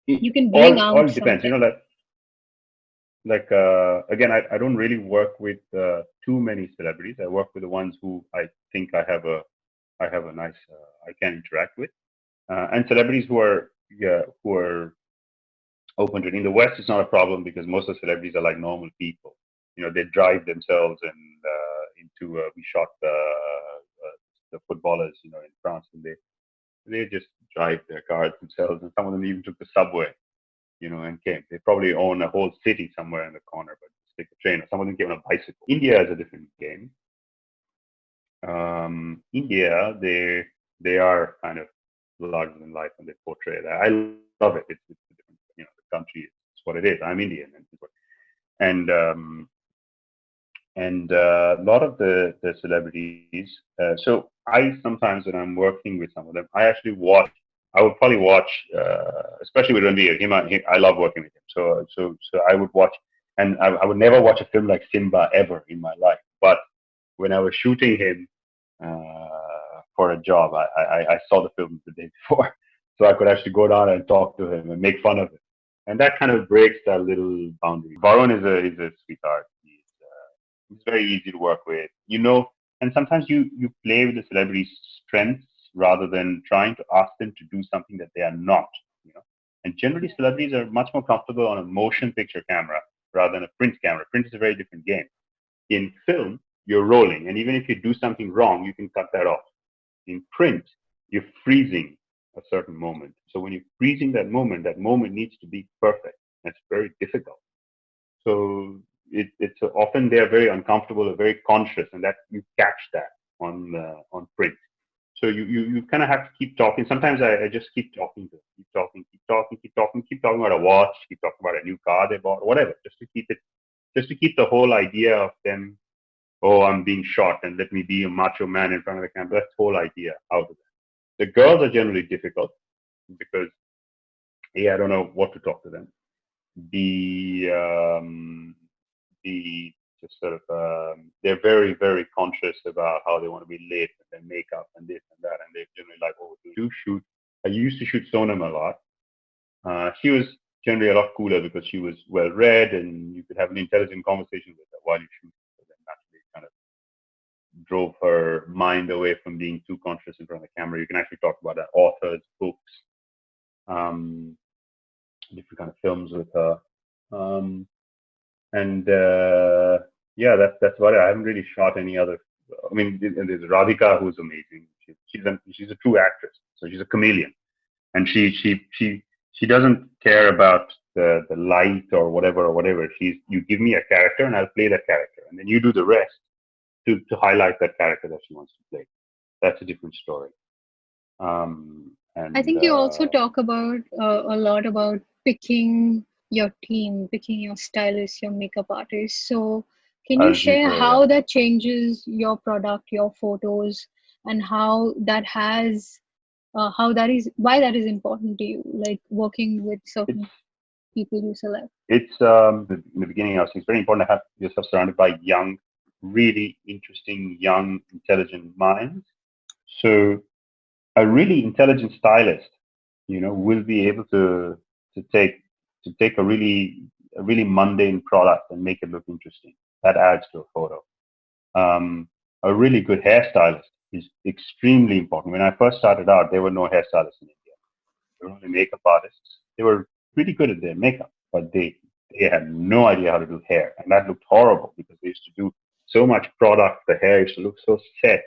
you can bring out all depends, something. Again, I don't really work with too many celebrities. I work with the ones who I think I have a nice, I can interact with. and celebrities who are open to it. In the West, it's not a problem because most of the celebrities are like normal people. They drive themselves and into. We shot the footballers, in France, and they just drive their cars themselves, and some of them even took the subway, and came. They probably own a whole city somewhere in the corner, but just take the train. Or some of them came on a bicycle. India is a different game. India, they are kind of larger than life, and they portray that. I love it. It's a different, the country is what it is. I'm Indian, and a lot of the celebrities. So I sometimes, when I'm working with some of them, I actually watch. I would probably watch, especially with Ranveer. I love working with him. So I would watch, and I would never watch a film like Simba ever in my life. But when I was shooting him for a job, I saw the film the day before, so I could actually go down and talk to him and make fun of him, and that kind of breaks that little boundary. Varun is a sweetheart. He's very easy to work with, and sometimes you play with the celebrity's strengths rather than trying to ask them to do something that they are not. And generally, celebrities are much more comfortable on a motion picture camera rather than a print camera. Print is a very different game. In film, you're rolling, and even if you do something wrong, you can cut that off. In print, you're freezing a certain moment. So when you're freezing that moment needs to be perfect. That's very difficult. So it's often they're very uncomfortable or very conscious, and that you catch that on print. So you kind of have to keep talking. Sometimes I just keep talking to them, keep talking about a watch, keep talking about a new car they bought, or whatever, just to keep the whole idea of them. Oh, I'm being shot, and let me be a macho man in front of the camera. That's the whole idea out of it. The girls are generally difficult because I don't know what to talk to them. The just sort of they're very, very conscious about how they want to be lit and their makeup and this and that, and they're generally like, oh, do shoot. I used to shoot Sonam a lot. She was generally a lot cooler because she was well read, and you could have an intelligent conversation with her while you shoot. So then naturally kind of drove her mind away from being too conscious in front of the camera. You can actually talk about her authors, books, different kind of films with her. That's about it. I haven't really shot any other. I mean, there's Radhika, who's amazing. She's a true actress, so she's a chameleon, and she doesn't care about the light or whatever. You give me a character, and I'll play that character, and then you do the rest to highlight that character that she wants to play. That's a different story. I think you also talk about a lot about picking your team, picking your stylist, your makeup artist. So can you share how that changes your product, your photos, and how that has, why that is important to you, like working with certain people you select? It's in the beginning, I was saying it's very important to have yourself surrounded by young, really interesting, young, intelligent minds. So a really intelligent stylist, will be able to take a really mundane product and make it look interesting. That adds to a photo. A really good hairstylist is extremely important. When I first started out, there were no hairstylists in India. There were only makeup artists. They were pretty good at their makeup, but they had no idea how to do hair, and that looked horrible because they used to do so much product. The hair used to look so set.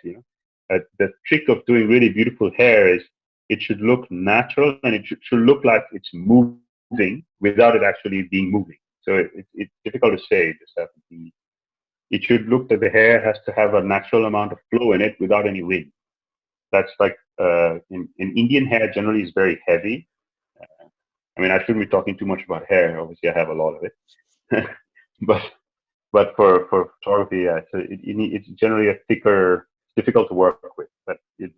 The trick of doing really beautiful hair is it should look natural, and it should look like it's moving without it actually being moving. So it's difficult to say. It should look that the hair has to have a natural amount of flow in it without any wind. That's like in Indian hair generally is very heavy. I mean, I shouldn't be talking too much about hair. Obviously, I have a lot of it, but for photography, it's generally a thicker. It's difficult to work with, but you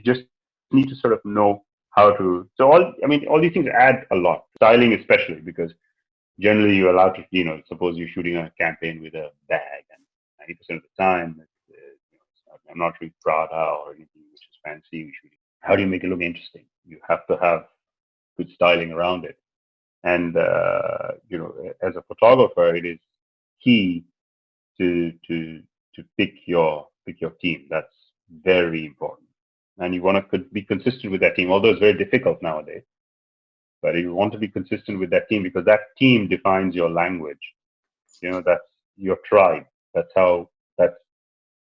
just need to sort of know how to. So all these things add a lot. Styling especially, because generally you're allowed to, suppose you're shooting a campaign with a bag, and 90% of the time, I'm not really Prada or anything which is fancy. How do you make it look interesting? You have to have good styling around it. And as a photographer, it is key to pick your team. That's very important. and you want to be consistent with that team, although it's very difficult nowadays. But you want to be consistent with that team because that team defines your language. That's your tribe. That's how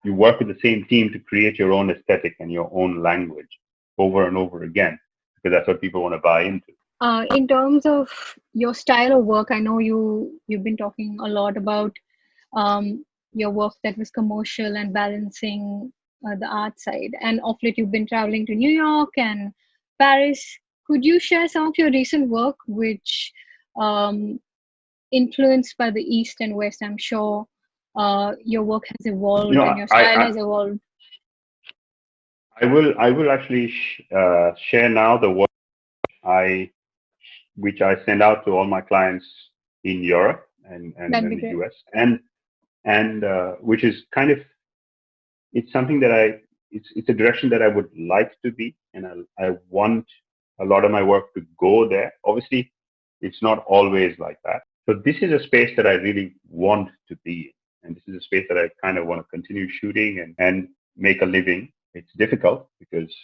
you work with the same team to create your own aesthetic and your own language over and over again, because that's what people want to buy into. In terms of your style of work, I know you've been talking a lot about your work that was commercial and balancing the art side. And of late, you've been traveling to New York and Paris. Could you share some of your recent work, which influenced by the East and West? I'm sure your work has evolved and your style has evolved. I will actually share now the work which I send out to all my clients in Europe and in the US, and which is kind of, it's something that it's a direction that I would like to be, and I want a lot of my work to go there. Obviously, it's not always like that. So this is a space that I really want to be in, and this is a space that I kind of want to continue shooting and make a living. It's difficult because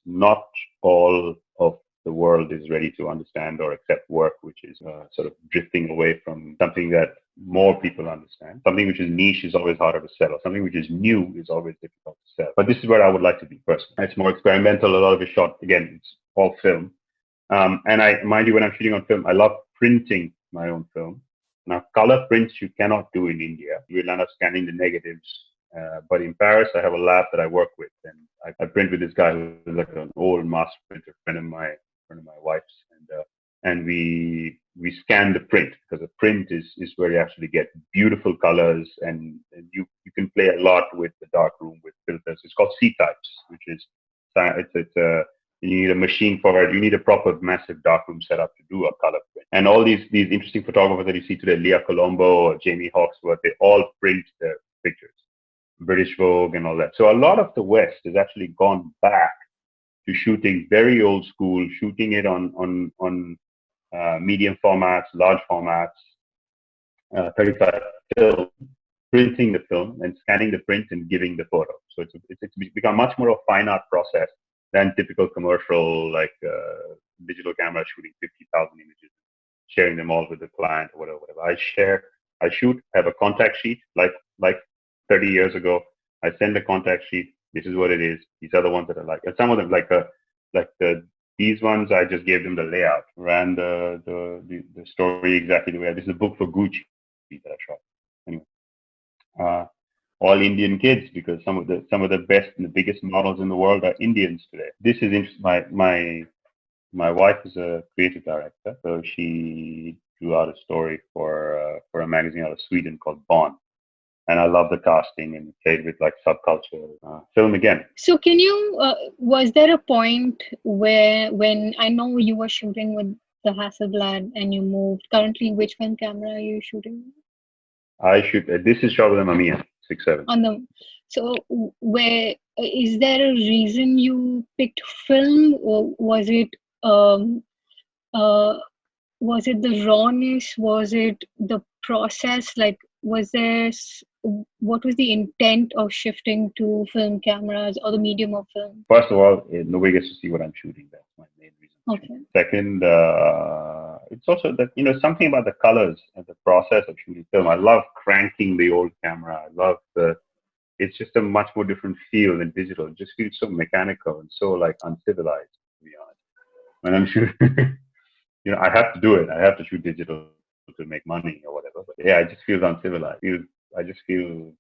not all of the world is ready to understand or accept work which is sort of drifting away from something that more people understand. Something which is niche is always harder to sell, or something which is new is always difficult to sell. But this is where I would like to be personally. It's more experimental. A lot of it shot, again, it's all film. And mind you, when I'm shooting on film, I love printing my own film. Now, color prints you cannot do in India. You will end up scanning the negatives. But in Paris, I have a lab that I work with, and I print with this guy who's like an old master printer, friend of my wife's, and we scan the print, because the print is where you actually get beautiful colors, and you can play a lot with the darkroom with filters. It's called C-types, which is you need a machine for it. You need a proper massive darkroom setup to do a color print. And all these interesting photographers that you see today, Leah Colombo or Jamie Hawksworth, they all print their pictures. British Vogue and all that. So a lot of the West has actually gone back to shooting very old school, shooting it on medium formats, large formats, 35 film, printing the film and scanning the print and giving the photo. So it's become much more of a fine art process than typical commercial, like digital camera shooting 50,000 images, sharing them all with the client or whatever. I shoot, have a contact sheet like 30 years ago. I send a contact sheet. This is what it is. These are the ones that I like. And some of them, these ones, I just gave them the layout, ran the story exactly the way. This is a book for Gucci that I shot. Anyway, all Indian kids, because some of the best and the biggest models in the world are Indians today. This is interesting. My wife is a creative director, so she drew out a story for a magazine out of Sweden called Bond. And I love the casting and played with like subculture film again. So can you, was there a point when I know you were shooting with the Hasselblad and you moved, currently which film camera are you shooting? This is shot with a Mamiya 6.7. So is there a reason you picked film, or was it the rawness? Was it the process? Like, what was the intent of shifting to film cameras or the medium of film? First of all, nobody gets to see what I'm shooting. That's my main reason. Okay. Second, it's also that, something about the colors and the process of shooting film. I love cranking the old camera. I love it's just a much more different feel than digital. It just feels so mechanical and so like uncivilized, to be honest. When I'm shooting, I have to do it. I have to shoot digital to make money or whatever. But yeah, it just feels uncivilized. I just feel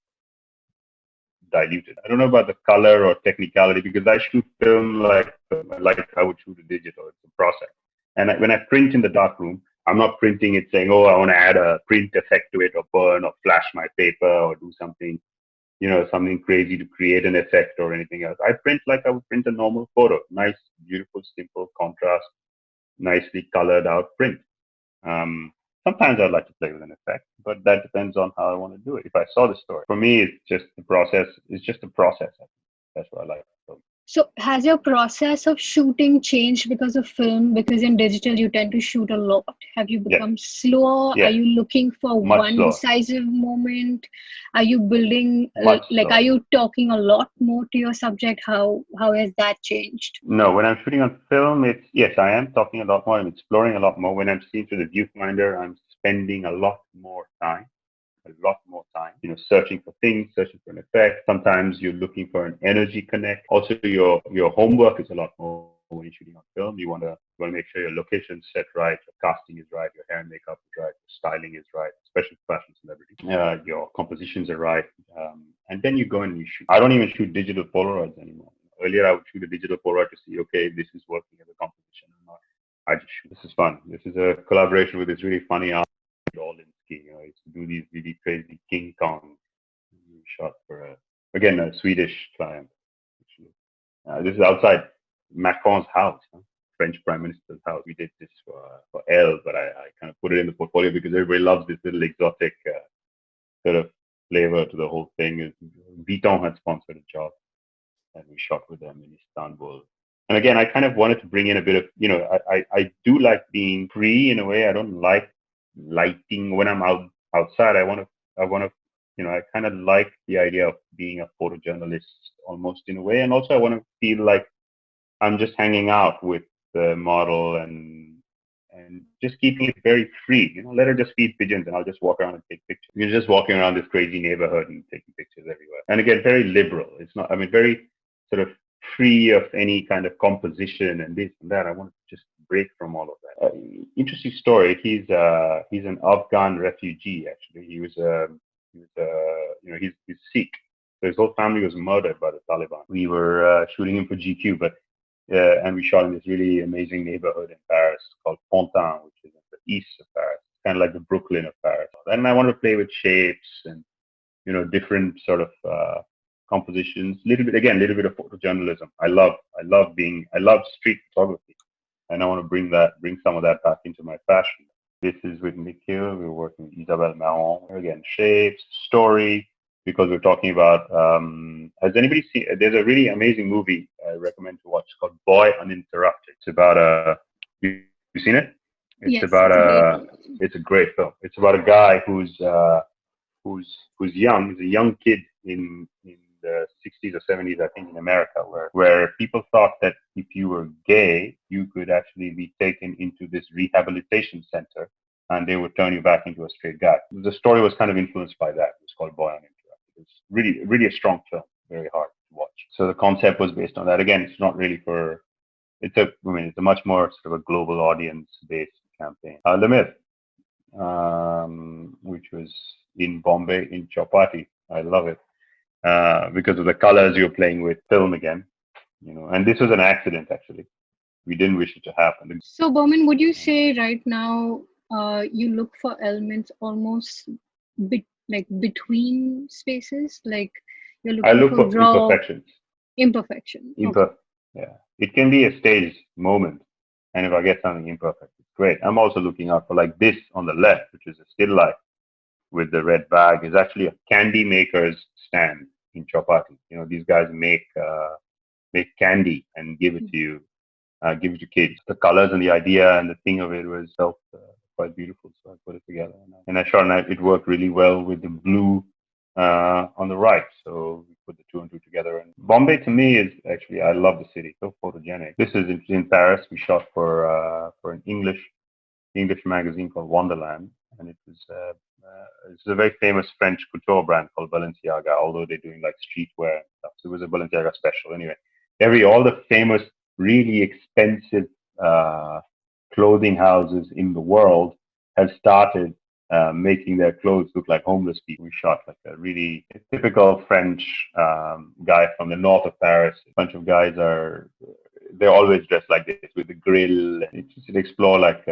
diluted. I don't know about the color or technicality, because I shoot film like I would shoot a digital. It's a process. And when I print in the darkroom, I'm not printing it saying, oh, I want to add a print effect to it or burn or flash my paper or do something, something crazy to create an effect or anything else. I print like I would print a normal photo. Nice, beautiful, simple contrast, nicely colored out print. Sometimes I'd like to play with an effect, but that depends on how I want to do it. If I saw the story, for me, it's just the process. It's just a process. That's what I like. So So has your process of shooting changed because of film? Because in digital you tend to shoot a lot. Have you Yes, become slower? Are yes, you looking for much one slower, decisive moment? Are you building much like are slower. you talking a lot more to your subject? How has that changed? No, when I'm shooting on film, it's yes, I am talking a lot more. I'm exploring a lot more. When I'm seeing through the viewfinder, I'm spending a lot more time. Searching for things, searching for an effect. Sometimes you're looking for an energy connect. Also, your homework is a lot more when you're shooting on film. You want to make sure your location's set right, your casting is right, your hair and makeup is right, your styling is right, especially for fashion celebrities. Your compositions are right, and then you go and you shoot. I don't even shoot digital Polaroids anymore. Earlier, I would shoot a digital Polaroid to see, okay, this is working as a composition or not. I just shoot. This is fun. This is a collaboration with this really funny artist, all in ski. He used to do these really crazy King Kong shot for again a Swedish client. Actually, this is outside Macron's house, French Prime Minister's house. We did this for Elle, but I kind of put it in the portfolio because everybody loves this little exotic sort of flavor to the whole thing. Vuitton had sponsored a job, and we shot with them in Istanbul. And again, I kind of wanted to bring in a bit of, I do like being free in a way. I don't like lighting when I'm outside. I kind of like the idea of being a photojournalist almost in a way. And also I want to feel like I'm just hanging out with the model and just keeping it very free. Let her just feed pigeons and I'll just walk around and take pictures. You're just walking around this crazy neighborhood and taking pictures everywhere. And again, very liberal. It's not, very sort of free of any kind of composition and this and that. I want to just break from all of that. Interesting story. He's an Afghan refugee. Actually, he's Sikh. So his whole family was murdered by the Taliban. We were shooting him for GQ, but and we shot in this really amazing neighborhood in Paris called Pantin, which is in the east of Paris, kind of like the Brooklyn of Paris. And I wanted to play with shapes and different sort of compositions. Little bit of photojournalism. I love street photography, and I want to bring some of that back into my fashion. This is with Nikhil. We're working with Isabelle Marron. Again, shapes, story, because we're talking about. Has anybody seen? There's a really amazing movie I recommend to watch called Boy Uninterrupted. It's about you seen it? It's Yes, about it's a great film. It's a great film. It's about a guy who's young. He's a young kid in the 60s or 70s, I think, in America, where people thought that if you were gay, you could actually be taken into this rehabilitation center and they would turn you back into a straight guy. The story was kind of influenced by that. It was called Boy Uninterrupted. It's really, really a strong film, very hard to watch. So the concept was based on that. Again, it's not really it's a much more sort of a global audience-based campaign. The Myth, which was in Bombay, in Chowpatty. I love it because of the colors you're playing with. Film again, and this was an accident actually. We didn't wish it to happen. So Burman, would you say right now you look for elements almost between spaces, like you're I looking look for for raw imperfections. imperfection? Okay. Yeah, it can be a stage moment, and if I get something imperfect, it's great. I'm also looking out for like this on the left, which is a still life with the red bag, is actually a candy maker's stand in Chowpatty. These guys make candy and give it to you, give it to kids. The colors and the idea and the thing of it was felt quite beautiful, so I put it together. And I shot, and it worked really well with the blue on the right. So we put the two and two together. And Bombay to me is actually, I love the city, so photogenic. This is in Paris. We shot for an English magazine called Wonderland, and it's a very famous French couture brand called Balenciaga. Although they're doing like streetwear and stuff, so it was a Balenciaga special. Anyway, all the famous, really expensive clothing houses in the world have started making their clothes look like homeless people. We shot like a really typical French guy from the north of Paris. A bunch of guys they're always dressed like this with the grill. It's just to explore like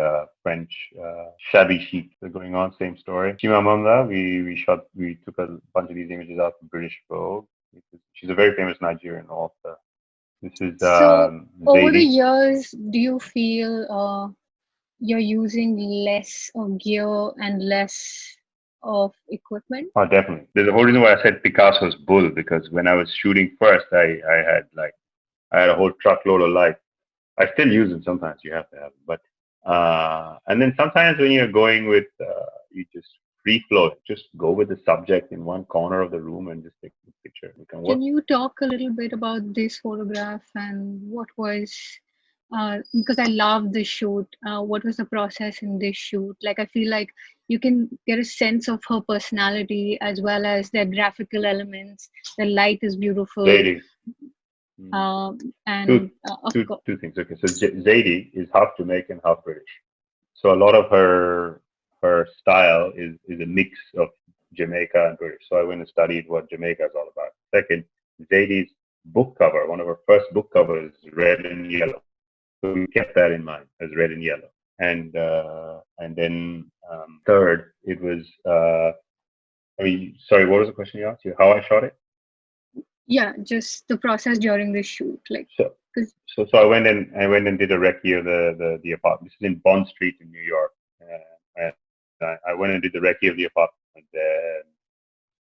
French shabby chic going on. Same story. Chimamanda, we took a bunch of these images out of British Vogue. She's a very famous Nigerian author. This is So over the Zaidi. years, do you feel you're using less of gear and less of equipment? Oh, definitely. There's a whole reason why I said Picasso's bull, because when I was shooting first, I I had a whole truckload of lights. I still use them sometimes. You have to have them, but and then sometimes when you're going with you just free flow, just go with the subject in one corner of the room and just take a picture. You can work. Can you talk a little bit about this photograph and what was, because I love the shoot, what was the process in this shoot? Like, I feel like you can get a sense of her personality as well as their graphical elements. The light is beautiful. Zadie. And of course, Two things. Okay, so Zadie is half Jamaican, half British. So a lot of her style is a mix of Jamaica and British. So I went and studied what Jamaica is all about. Second, Zadie's book cover, one of her first book covers, is red and yellow. So we kept that in mind as red and yellow. And then third, it was sorry, what was the question you asked? How I shot it? Yeah, just the process during the shoot, like. So I went and did a recce of the apartment. This is in Bond Street in New York. I went and did the recce of the apartment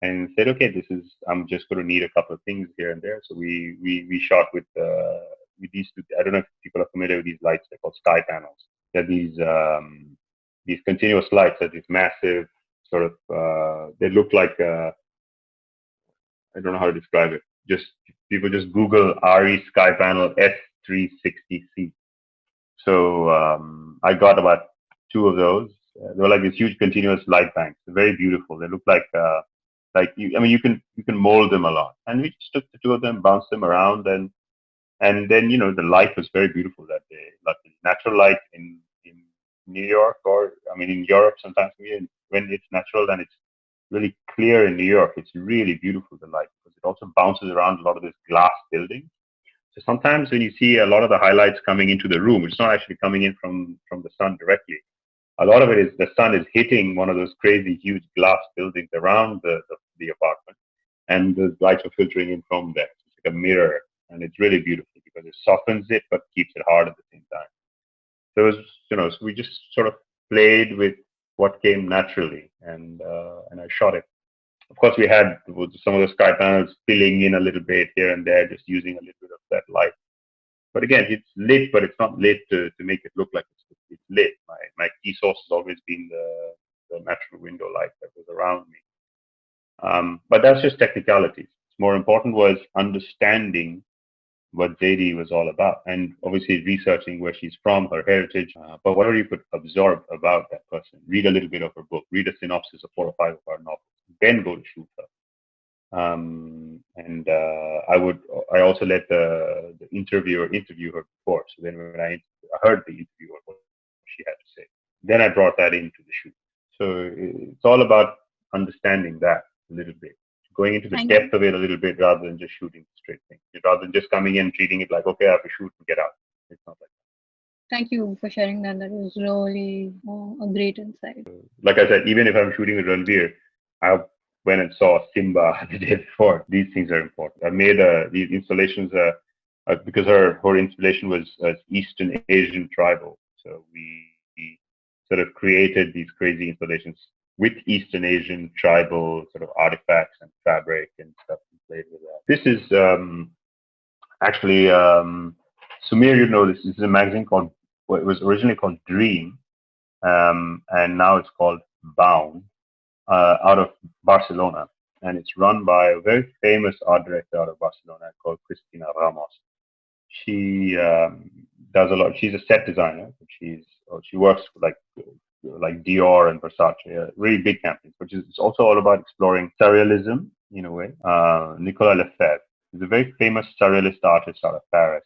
and said, okay, I'm just going to need a couple of things here and there. So we shot with these two. I don't know if people are familiar with these lights. They're called sky panels. They're these continuous lights. They're these massive sort of. They look like I don't know how to describe it. Just people just Google RE Sky Panel S360C. So I got about 2 of those. They were like these huge continuous light banks. They're very beautiful. They look like you can mold them a lot. And we just took the 2 of them, bounced them around, and then the light was very beautiful that day. Like natural light in New York, or in Europe sometimes when it's natural and it's really clear in New York, it's really beautiful, the light, because it also bounces around a lot of this glass building. So sometimes when you see a lot of the highlights coming into the room, it's not actually coming in from the sun directly. A lot of it is the sun is hitting one of those crazy huge glass buildings around the apartment, and the lights are filtering in from there. It's like a mirror, and it's really beautiful because it softens it but keeps it hard at the same time. So it was, so we just sort of played with what came naturally, and I shot it. Of course, we had some of the sky panels filling in a little bit here and there, just using a little bit of that light. But again, it's lit, but it's not lit to make it look like it's lit. My key source has always been the natural window light that was around me. But that's just technicalities. More important was understanding what Zadie was all about, and obviously researching where she's from, her heritage, but whatever you could absorb about that person. Read a little bit of her book, read a synopsis of 4 or 5 of her novels, then go to shoot her. I also let the interviewer interview her before. So then when I heard the interviewer, what she had to say, then I brought that into the shoot. So it's all about understanding that a little bit, going into the depth of it a little bit, rather than just shooting the straight thing, rather than just coming in treating it like, okay, I have to shoot and get out. It's not like that. Thank you for sharing that. That was really a great insight. Like I said, even if I'm shooting with Ranveer, I went and saw Simba the day before. These things are important. I made these installations because her installation was Eastern Asian tribal. So we sort of created these crazy installations with Eastern Asian tribal sort of artifacts and fabric and stuff, and played with that. This is actually, Sumir, this is a magazine called, well, it was originally called Dream, and now it's called Bound, out of Barcelona. And it's run by a very famous art director out of Barcelona called Cristina Ramos. She does a lot. She's a set designer. She works for like Dior and Versace, really big campaigns, but it's also all about exploring surrealism in a way. Nicolas Lefebvre is a very famous surrealist artist out of Paris,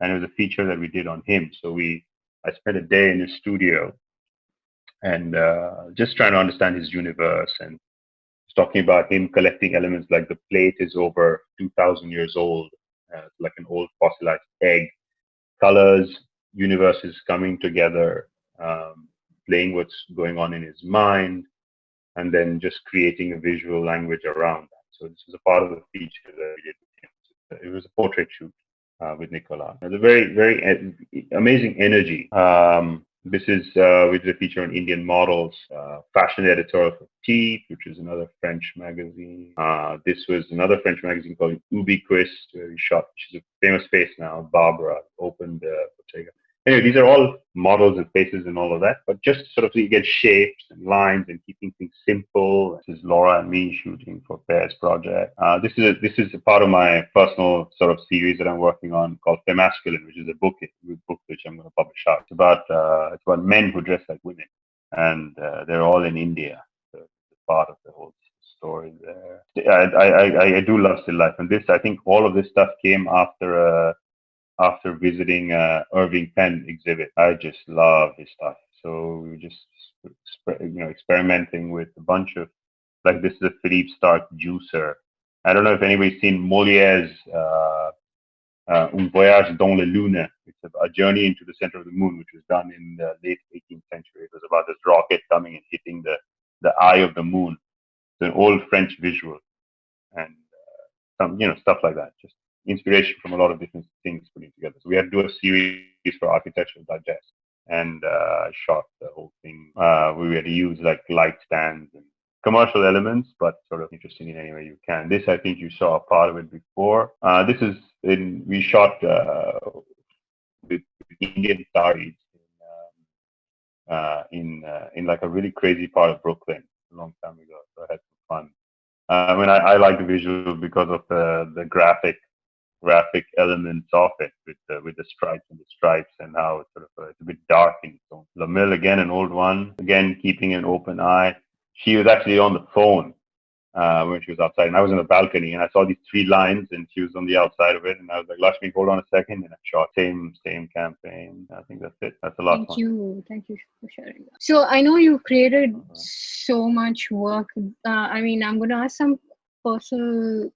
and it was a feature that we did on him. So I spent a day in his studio and just trying to understand his universe, and talking about him collecting elements like the plate is over 2,000 years old, like an old fossilized egg. Colors, universes coming together, playing what's going on in his mind, and then just creating a visual language around that. So this is a part of the feature that we did with him. It was a portrait shoot with Nicolas. It was a very, very amazing energy. This is with a feature on Indian models, fashion editorial for Teeth, which is another French magazine. This was another French magazine called Ubiquist, where we shot, which is a famous face now, Barbara, opened Bottega. Anyway, these are all models and faces and all of that, but just sort of so you get shapes and lines and keeping things simple. This is Laura and me shooting for Pear's project. This is a part of my personal sort of series that I'm working on called Femasculine, which is a book which I'm going to publish out. It's about men who dress like women, and they're all in India. So it's part of the whole story there. I do love still life, and I think all of this stuff came after visiting Irving Penn exhibit. I just love his stuff. So we were just experimenting with a bunch of, like, this is a Philippe Stark juicer. I don't know if anybody's seen Molière's Un Voyage dans la Lune. It's a journey into the center of the moon, which was done in the late 18th century. It was about this rocket coming and hitting the eye of the moon. It's an old French visual, and some stuff like that. Just inspiration from a lot of different things putting together. So we had to do a series for Architectural Digest, and I shot the whole thing. We had to use like light stands and commercial elements, but sort of interesting in any way you can. This, I think you saw a part of it before. We shot with Indian saris in like a really crazy part of Brooklyn a long time ago. So I had some fun. I like the visual because of the graphic elements of it with the stripes and how it's sort of it's a bit dark in its own. Lamille, again, an old one, again keeping an open eye. She was actually on the phone when she was outside, and I was on the balcony, and I saw these three lines, and she was on the outside of it, and I was like, Lakshmi, hold on a second, and I shot same campaign. I think that's it. That's the last one. Thank you for sharing that. So I know you created so much work. I'm going to ask some personal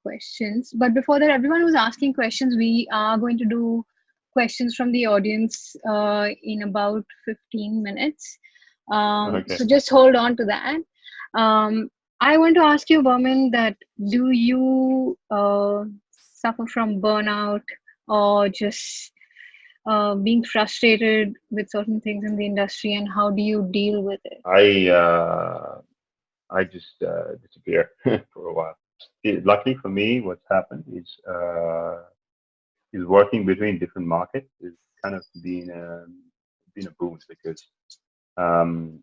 questions, but before that, everyone who's asking questions, we are going to do questions from the audience in about 15 minutes. Okay. So just hold on to that. I want to ask you, Burman, that do you suffer from burnout or just being frustrated with certain things in the industry, and how do you deal with it? I just disappear for a while. Luckily for me, what's happened is working between different markets is kind of been a boon, because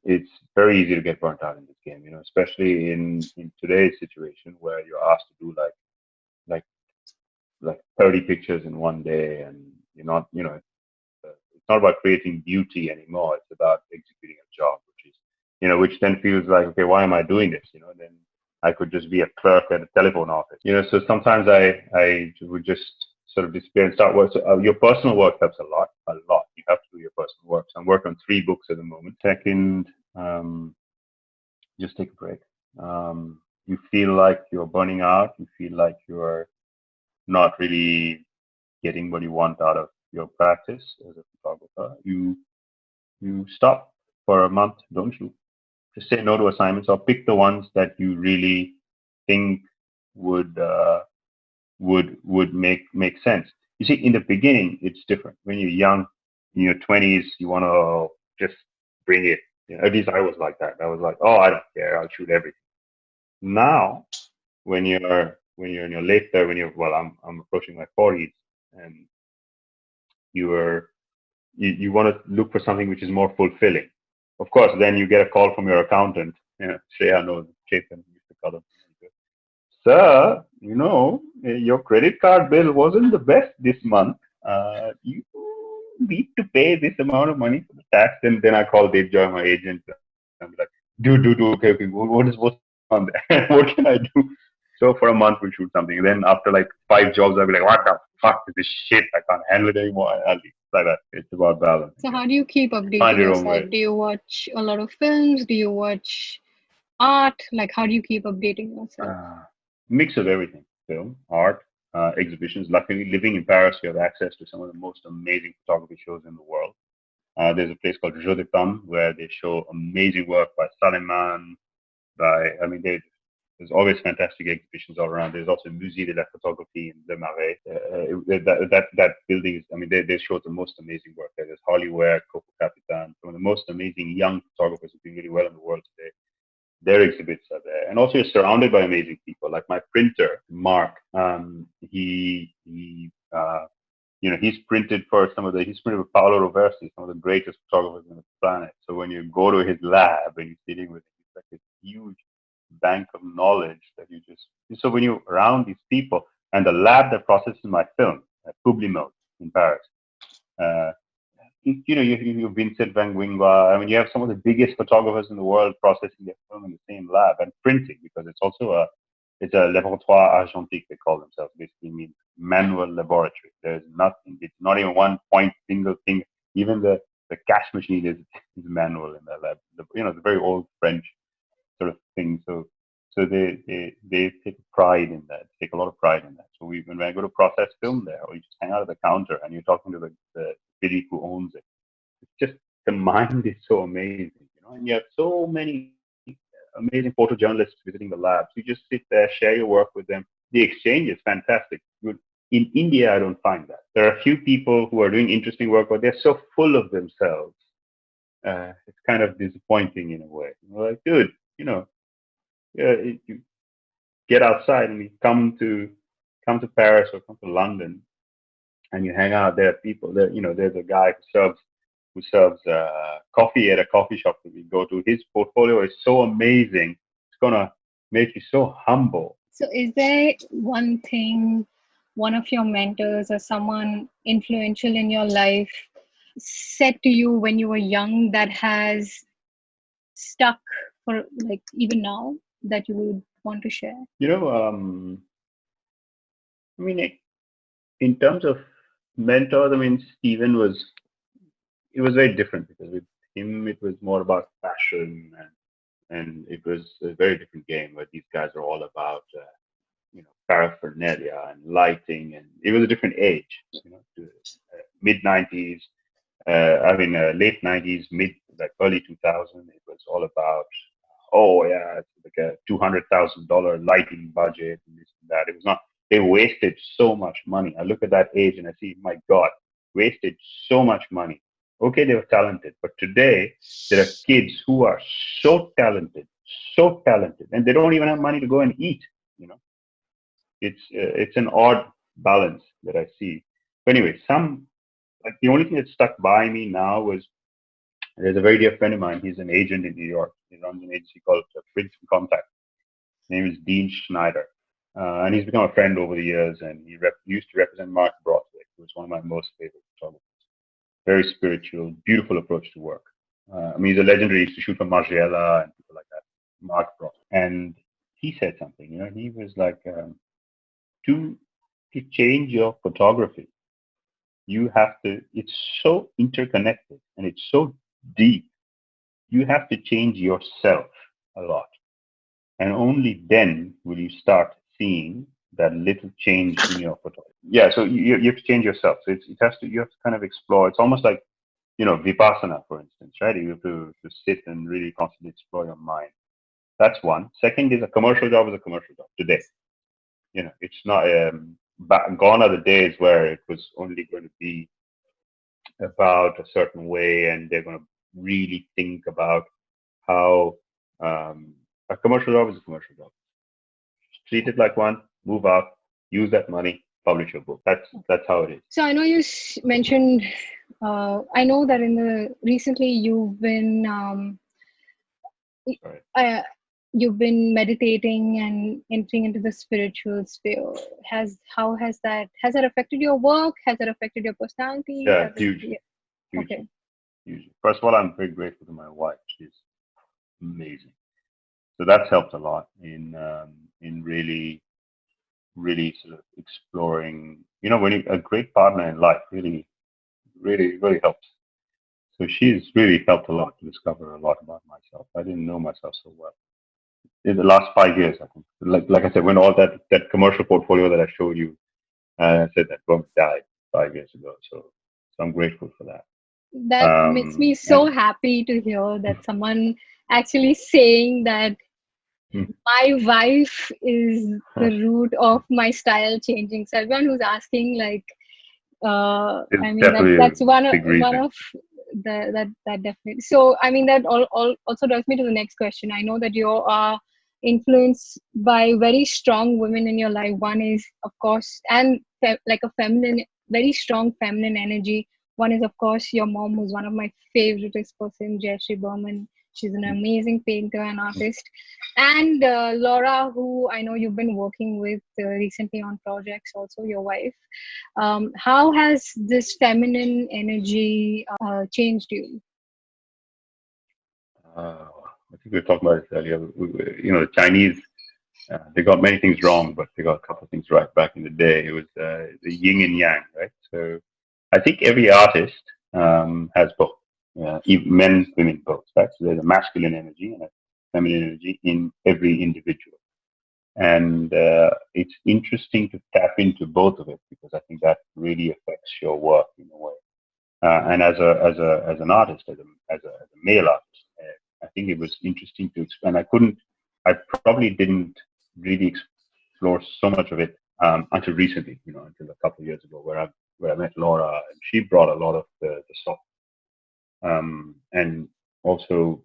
it's very easy to get burnt out in this game, especially in today's situation where you're asked to do like 30 pictures in one day, and you're not, it's not about creating beauty anymore. It's about executing a job, which then feels like, okay, why am I doing this? Then I could just be a clerk at a telephone office. So sometimes I would just sort of disappear and start work. So your personal work helps a lot. You have to do your personal work. So I'm working on 3 books at the moment. Second, just take a break. You feel like you're burning out. You feel like you're not really getting what you want out of your practice as a photographer. You stop for a month, don't you? Just say no to assignments, or pick the ones that you really think would make sense. You see, in the beginning, it's different. When you're young, in your 20s, you want to just bring it. At least I was like that. I was like, oh, I don't care. I'll shoot everything. Now, when you're in your late 30s, I'm approaching my 40s, and you want to look for something which is more fulfilling. Of course, then you get a call from your accountant. Shreya knows, Chetan used to call him. Sir, your credit card bill wasn't the best this month. You need to pay this amount of money for the tax. And then I call Dave Joy, my agent. I'm like, okay, what's on there? What can I do? So for a month we shoot something. And then after like 5 jobs, I'll be like, what the fuck is this shit? I can't handle it anymore. I'll leave. Like that. It's about balance. So how do you keep updating yourself? Do you watch a lot of films? Do you watch art? Like, how do you keep updating yourself? Mix of everything: film, art, exhibitions. Luckily, living in Paris, you have access to some of the most amazing photography shows in the world. There's a place called Jeux de Pommes where they show amazing work by Saleman. They're There's always fantastic exhibitions all around. There's also Musée de la Photographie in Le Marais. That building is, I mean, they show the most amazing work there. There's Harley Ware, Coco Capitan, some of the most amazing young photographers who are doing really well in the world today. Their exhibits are there. And also you're surrounded by amazing people. Like my printer, Mark, he's printed for he's printed with Paolo Roversi, some of the greatest photographers on the planet. So when you go to his lab and you're sitting with him, it's like this huge bank of knowledge that so when you're around these people, and the lab that processes my film at Publimode in Paris, you Vincent Van Wingwa. I mean, you have some of the biggest photographers in the world processing their film in the same lab and printing, because it's also it's a laboratoire argentique, they call themselves. Basically means manual laboratory. There's nothing. It's not even one single thing. Even the cash machine is manual in the lab. It's a very old French sort of thing. So they take pride in that. Take a lot of pride in that. So when I go to process film there, or you just hang out at the counter and you're talking to the Philippe who owns it. It's just, the mind is so amazing, and you have so many amazing photojournalists visiting the labs. You just sit there, share your work with them. The exchange is fantastic. In India, I don't find that. There are a few people who are doing interesting work, but they're so full of themselves. It's kind of disappointing in a way. Like, dude, you get outside and you come to Paris or come to London, and you hang out. There are people there. There's a guy who serves coffee at a coffee shop that we go to. His portfolio is so amazing. It's gonna make you so humble. So is there one thing one of your mentors or someone influential in your life said to you when you were young that has stuck for like even now that you would want to share? I mean, in terms of mentors, I mean, Stephen was very different, because with him it was more about passion, and it was a very different game where these guys are all about paraphernalia and lighting, and it was a different age, mid 90s, late 90s, early 2000. It was all about it's like a $200,000 lighting budget and this and that. It was not. They wasted so much money. I look at that age and I see, my God, wasted so much money. Okay, they were talented, but today there are kids who are so talented, and they don't even have money to go and eat. It's an odd balance that I see. But anyway, the only thing that stuck by me now was, there's a very dear friend of mine. He's an agent in New York. He runs an agency called Prince and Contact. His name is Dean Schneider, and he's become a friend over the years. And he used to represent Mark Broadway, who was one of my most favorite photographers. Very spiritual, beautiful approach to work. He's a legendary. He used to shoot for Margiela and people like that. Mark Broadway. And he said something. He was like, to change your photography, you have to. It's so interconnected and it's so deep. You have to change yourself a lot, and only then will you start seeing that little change in your photography. Yeah, so you have to change yourself. So you have to kind of explore. It's almost like vipassana, for instance, right? You have to sit and really constantly explore your mind. That's one. Second is, a commercial job is a commercial job today. It's not. Gone are the days where it was only going to be about a certain way, and they're going to really think about how a commercial job is a commercial job. Treat it like one, move out, use that money, publish your book. That's how it is. So I know you mentioned, I know that recently you've been you've been meditating and entering into the spiritual sphere. Has that affected your work? Has it affected your personality? Yeah, hugely. Okay. Hugely. First of all, I'm very grateful to my wife. She's amazing. So that's helped a lot in really, really sort of exploring. When a great partner in life really, really, really helps. So she's really helped a lot to discover a lot about myself. I didn't know myself so well. In the last 5 years, I think, like I said, when all that commercial portfolio that I showed you, I said that Burman died 5 years ago. So I'm grateful for that. That makes me so happy to hear that someone actually saying that My wife is the root of my style changing. So everyone who's asking, like, It's I mean, definitely a that's one big one reason. of that definitely. So I mean, that all also drives me to the next question. I know that you are influenced by very strong women in your life. One is, of course, and like a feminine, very strong feminine energy. One is, of course, your mom, who's one of my favorite person, Jayashree Burman. She's an amazing painter and artist. And Laura, who I know you've been working with recently on projects, also your wife. How has this feminine energy changed you? I think we were talking about this earlier. The Chinese, they got many things wrong, but they got a couple of things right back in the day. It was the yin and yang, right? So I think every artist has both, men, women, both, right? So there's a masculine energy and a feminine energy in every individual. And it's interesting to tap into both of it because I think that really affects your work in a way. And as an artist, as a male artist, I think it was interesting to explain. I probably didn't really explore so much of it until recently, until a couple of years ago, where I met Laura, and she brought a lot of the soft, and also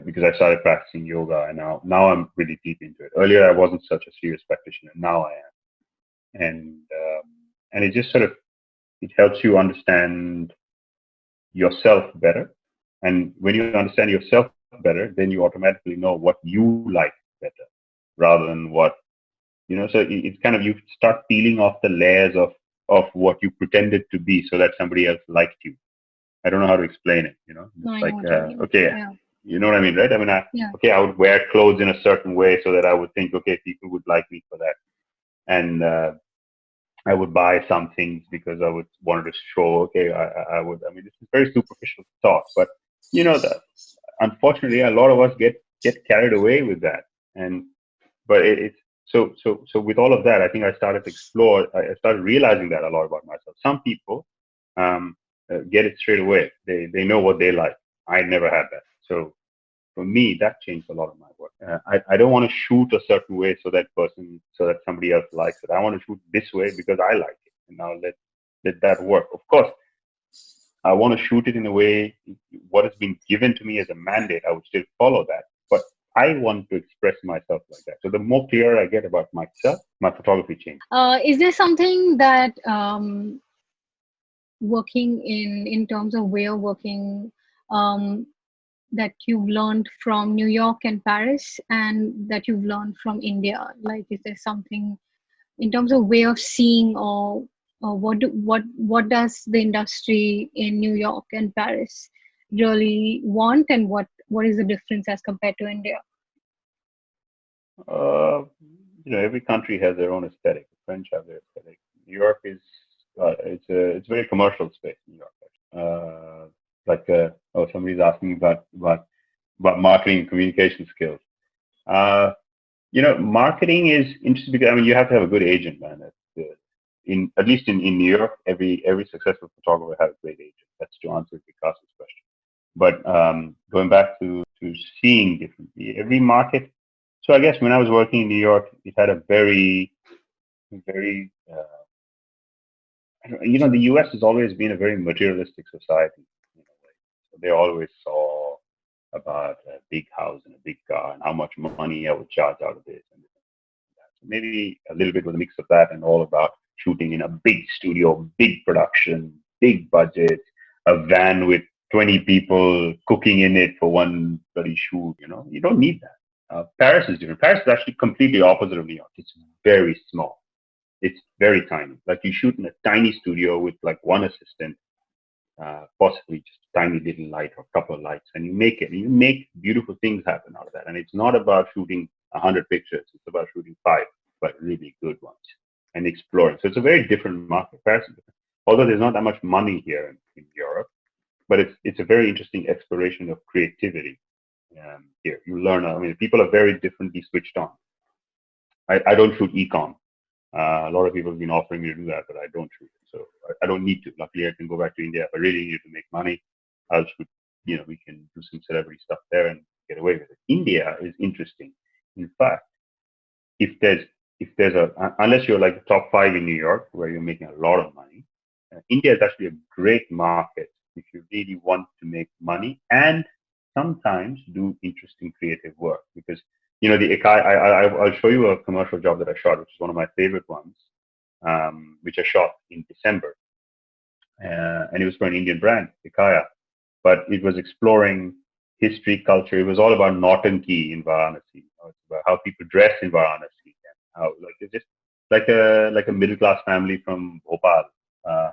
because I started practicing yoga, and now I'm really deep into it. Earlier, I wasn't such a serious practitioner. Now I am, and it just sort of it helps you understand yourself better. And when you understand yourself better, then you automatically know what you like better rather than so it's kind of, you start peeling off the layers of what you pretended to be so that somebody else liked you. I don't know how to explain it, No, It's I know like, what you mean. okay, Yeah, you know what I mean, right? I mean, yeah. okay, I would wear clothes in a certain way so that I would think, okay, people would like me for that. And, I would buy some things because I would wanted to show, okay, I would. I mean, this is very superficial thought, but that unfortunately a lot of us get carried away with that. And but it's so with all of that, I think I started to explore. I started realizing that a lot about myself. Some people get it straight away. They know what they like. I never had that. So for me, that changed a lot of my work. I don't want to shoot a certain way so that somebody else likes it. I want to shoot this way because I like it, and now let that work. Of course, I want to shoot it in a way what has been given to me as a mandate. I would still follow that, but I want to express myself like that. So the more clear I get about myself, my photography changes. Is there something that working in terms of way of working um, that you've learned from New York and Paris, and that you've learned from India? Like, is there something in terms of way of seeing, or what does the industry in New York and Paris really want, and what is the difference as compared to India? Uh, every country has their own aesthetic. The French have their aesthetic. New York is it's very commercial space. New York, somebody's asking about marketing and communication skills. Marketing is interesting because I mean you have to have a good agent, man. In at least in New York, every successful photographer has a great agent. That's to answer Picasso's question. But going back to seeing differently, every market. So I guess when I was working in New York, it had a very the U.S. has always been a very materialistic society. So they always saw about a big house and a big car and how much money I would charge out of this and that. So maybe a little bit with a mix of that and all about shooting in a big studio, big production, big budget, a van with 20 people cooking in it for one bloody shoot. You don't need that. Paris is different. Paris is actually completely opposite of New York. It's very small. It's very tiny. Like you shoot in a tiny studio with like one assistant, possibly just a tiny little light or a couple of lights, and you make it. And you make beautiful things happen out of that. And it's not about shooting 100 pictures. It's about shooting 5, but really good ones and exploring. So it's a very different market. Paris is different. Although there's not that much money here in Europe, but it's a very interesting exploration of creativity. Here you learn. I mean, people are very differently switched on. I don't shoot econ. A lot of people have been offering me to do that, but I don't shoot it. So I don't need to. Luckily, I can go back to India. If I really need to make money, I'll shoot. We can do some celebrity stuff there and get away with it. India is interesting. In fact, if there's unless you're like the top 5 in New York where you're making a lot of money, India is actually a great market if you really want to make money and sometimes do interesting creative work. Because I'll show you a commercial job that I shot, which is one of my favorite ones, which I shot in December, and it was for an Indian brand, Ikaya, but it was exploring history, culture. It was all about Nautanki in Varanasi. It's about how people dress in Varanasi, and how it's just like a middle class family from Bhopal,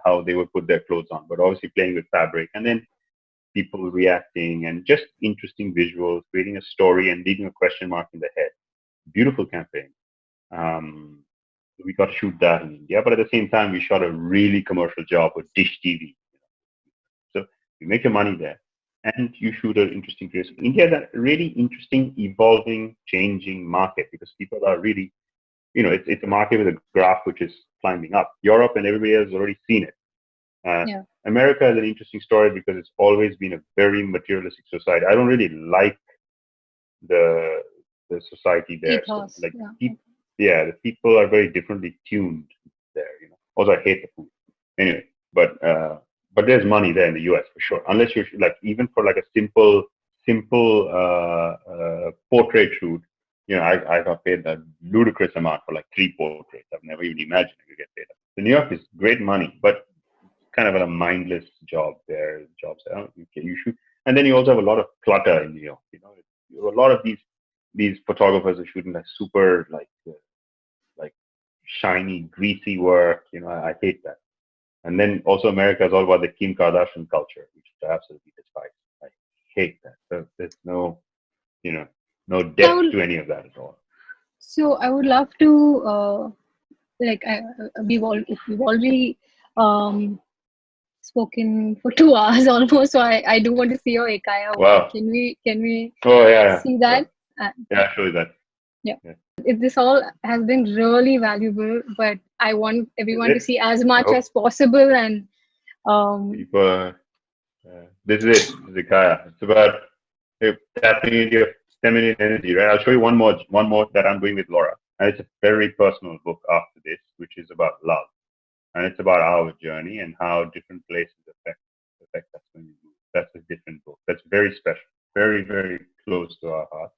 how they would put their clothes on, but obviously playing with fabric, and then people reacting and just interesting visuals, creating a story and leaving a question mark in the head. Beautiful campaign. We got to shoot that in India, but at the same time, we shot a really commercial job with Dish TV. So you make your money there, and you shoot an interesting creative. India is a really interesting, evolving, changing market because people are really, it's a market with a graph which is climbing up. Europe and everybody else has already seen it. Yeah. America is an interesting story because it's always been a very materialistic society. I don't really like the society there. Ethos, So, yeah. The people are very differently tuned there. Also, I hate the food. Anyway, but there's money there in the US for sure. Unless you're like even for like a simple portrait shoot, I got paid that ludicrous amount for like 3 portraits. I've never even imagined I could get paid. So New York is great money, but kind of a mindless job there. Jobs there. You shoot, and then you also have a lot of clutter in New York. You have a lot of these photographers are shooting like super like shiny, greasy work. I hate that. And then also America is all about the Kim Kardashian culture, which I absolutely despise. I hate that. So there's no depth to any of that at all. So I would love to we've already spoken for 2 hours almost. So I do want to see your Ikaya work. Wow. Can we Oh yeah. see that? Yeah, I'll show you that. Yeah. This all has been really valuable, but I want everyone to see as much as possible. And people, this is it. This is Ikaya. It's about tapping into your feminine energy, right? I'll show you one more that I'm doing with Laura, and it's a very personal book after this, which is about love, and it's about our journey and how different places affect us when we move. That's a different book. That's very special, very very close to our heart.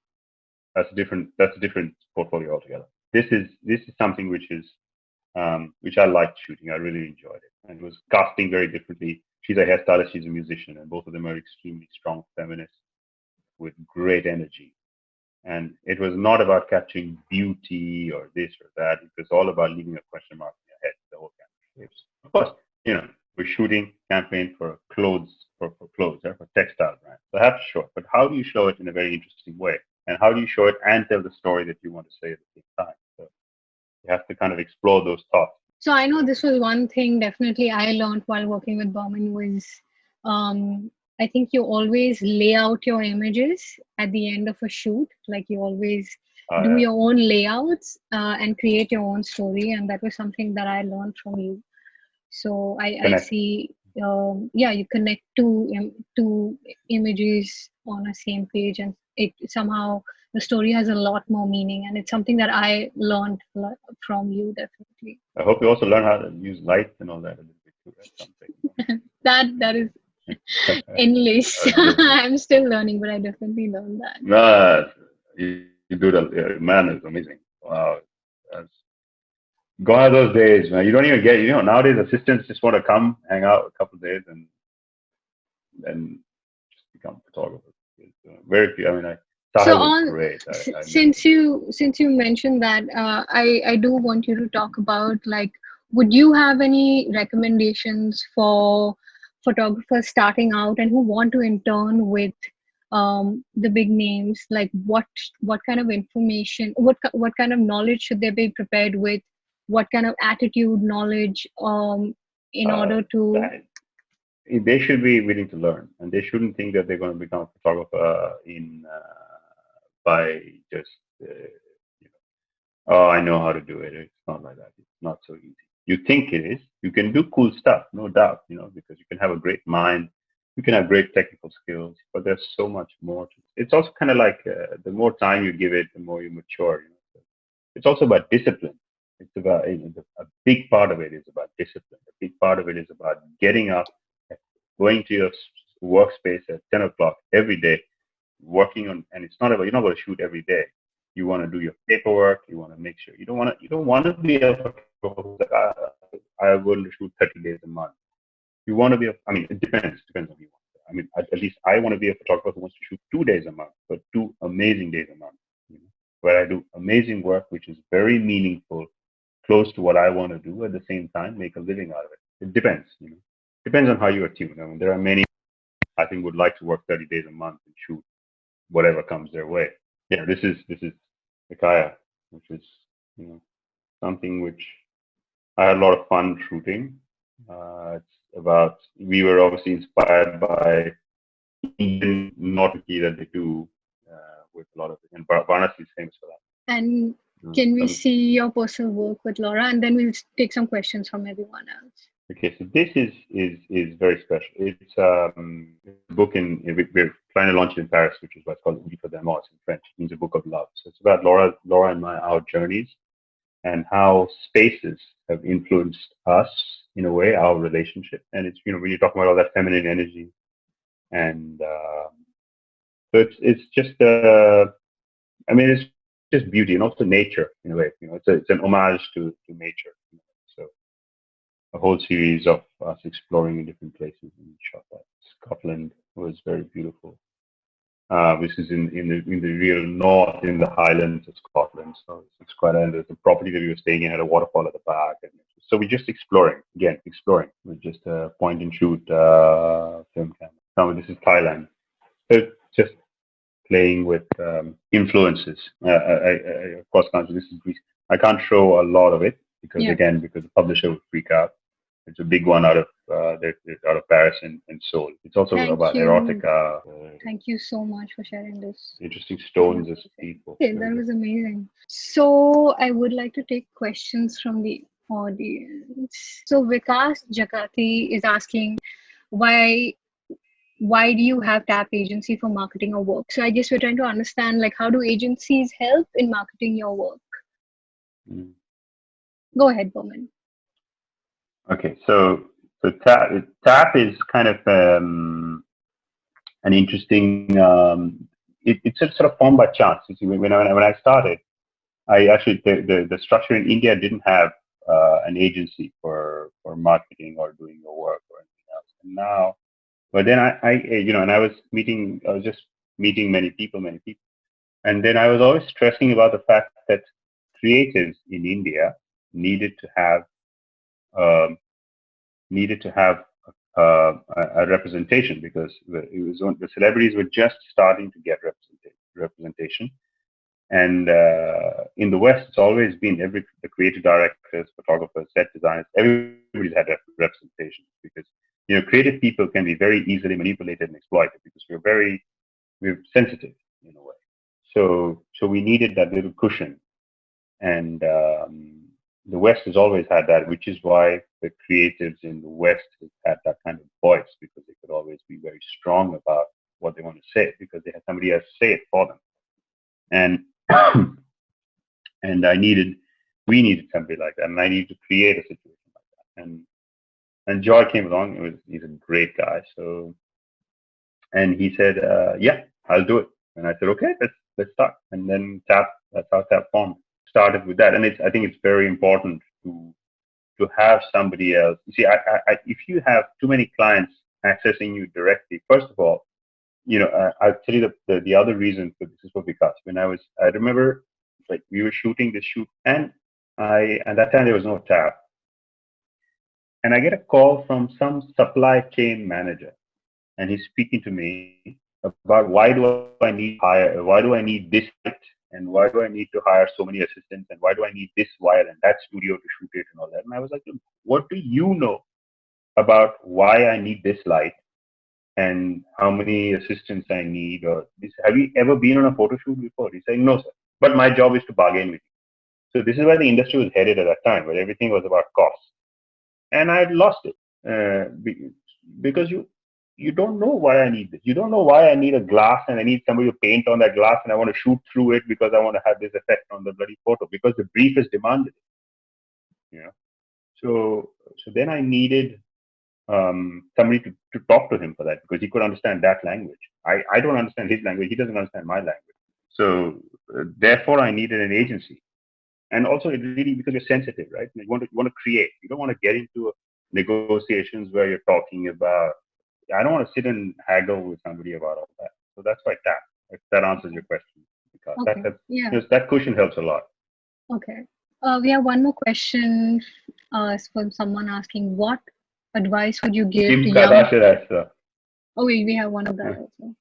That's a different portfolio altogether. This is something which I liked shooting. I really enjoyed it, and it was casting very differently. She's a hairstylist, she's a musician, and both of them are extremely strong feminists with great energy. And it was not about capturing beauty or this or that. It was all about leaving a question mark in your head the whole campaign. Of course, we're shooting campaign for clothes, for textile brands. So I have to show it. But how do you show it in a very interesting way? And how do you show it and tell the story that you want to say at the same time? So you have to kind of explore those thoughts. So I know this was one thing definitely I learned while working with Burman was I think you always lay out your images at the end of a shoot. Like you always do your own layouts and create your own story. And that was something that I learned from you. So I see, you connect two images on a same page, and it somehow the story has a lot more meaning, and it's something that I learned from you definitely. I hope you also learn how to use light and all that a little bit too. Something. that is endless. I'm still learning, but I definitely learned that. No, you do that. Man, it's amazing. Wow. Gone are those days, man. You don't even get, nowadays assistants just want to come, hang out a couple of days and just become photographers. Very few. I mean, Sahil was great. Since you mentioned that, I do want you to talk about, like, would you have any recommendations for photographers starting out and who want to intern with the big names? Like, what kind of information, what kind of knowledge should they be prepared with? What kind of attitude, knowledge, in order to? They should be willing to learn, and they shouldn't think that they're going to become a photographer by just I know how to do it. It's not like that. It's not so easy. You think it is. You can do cool stuff, no doubt, because you can have a great mind You can have great technical skills, but there's so much more. It's also kind of like the more time you give it, the more you mature. It's also about discipline. It's about a big part of it is about discipline. A big part of it is about getting up, going to your workspace at 10 o'clock every day, working on. And it's not about you're not going to shoot every day. You want to do your paperwork. You want to make sure you don't want to be a photographer who's like I will shoot 30 days a month. You want to be I mean, it depends on who you want. I mean, at least I want to be a photographer who wants to shoot 2 days a month, but 2 amazing days a month, where I do amazing work, which is very meaningful, close to what I want to do, at the same time, make a living out of it. It depends, Depends on how you are tuned. I mean, there are many, I think, would like to work 30 days a month and shoot whatever comes their way. Yeah, this is Hikaya, which is, something which I had a lot of fun shooting. It's about, we were obviously inspired by Indian naughty that they do with a lot of it. And Varanasi is famous for that. And can we see your personal work with Laura? And then we'll take some questions from everyone else. Okay, so this is very special. It's a book we're trying to launch it in Paris, which is what's called for them, in French. It means a book of love. So it's about Laura and our journeys, and how spaces have influenced us in a way, our relationship. And it's, when you're talking about all that feminine energy, and so it's just it's just beauty, and also nature in a way. It's an homage to nature. So a whole series of us exploring in different places in Scotland was very beautiful. This is in the real north, in the Highlands of Scotland. So it's quite there's a property that we were staying in, had a waterfall at the back. And so we're just exploring with just a point and shoot film camera. Now this is Thailand. So just playing with influences. Of course, this is Greece. I can't show a lot of it because the publisher would freak out. It's a big one out of Paris and Seoul. It's also about erotica. Thank you so much for sharing this. Interesting stones as people. Okay, that was amazing. So I would like to take questions from the audience. So Vikas Jakati is asking, why do you have TAP agency for marketing your work? So I guess we're trying to understand, like, how do agencies help in marketing your work? Go ahead, Burman. Okay, so TAP is kind of an interesting. It's sort of formed by chance. You see, when I started, I actually the structure in India didn't have an agency for marketing or doing your work or anything else. And now, but then I was just meeting many people, and then I was always stressing about the fact that creatives in India needed to have a representation, because the celebrities were just starting to get representation. And in the West, it's always been the creative directors, photographers, set designers, everybody's had representation, because creative people can be very easily manipulated and exploited, because we're sensitive in a way. So we needed that little cushion, and the West has always had that, which is why the creatives in the West have had that kind of voice, because they could always be very strong about what they want to say, because they had somebody else say it for them. And and we needed somebody like that, and I needed to create a situation like that. And Joy came along. He's a great guy. So, and he said, "Yeah, I'll do it." And I said, "Okay, let's start." And then that's how TAP formed. Started with that, and I think it's very important to have somebody else. You see, if you have too many clients accessing you directly, first of all, I'll tell you the other reason for this is for Vikas. I remember, like, we were shooting this shoot, and at that time there was no TAP, and I get a call from some supply chain manager, and he's speaking to me about why do I need this light, and why do I need to hire so many assistants, and why do I need this wire and that studio to shoot it and all that. And I was like, what do you know about why I need this light and how many assistants I need, or this? Have you ever been on a photo shoot before? He's saying, no, sir. But my job is to bargain with you. So this is where the industry was headed at that time, where everything was about cost. And I lost it because you don't know why I need this. You don't know why I need a glass and I need somebody to paint on that glass and I want to shoot through it because I want to have this effect on the bloody photo because the brief is demanded. You know, so then I needed somebody to talk to him for that because he could understand that language. I don't understand his language. He doesn't understand my language. So therefore, I needed an agency. And also, it really because you're sensitive, right? You want to create. You don't want to get into negotiations where you're talking about. I don't want to sit and haggle with somebody about all that. So that's why that. If that answers your question, because Okay. Yeah. that cushion helps a lot. Okay. We have one more question from someone asking, what advice would you give Kim to young... Kardashian, Oh, wait, we have one of that also.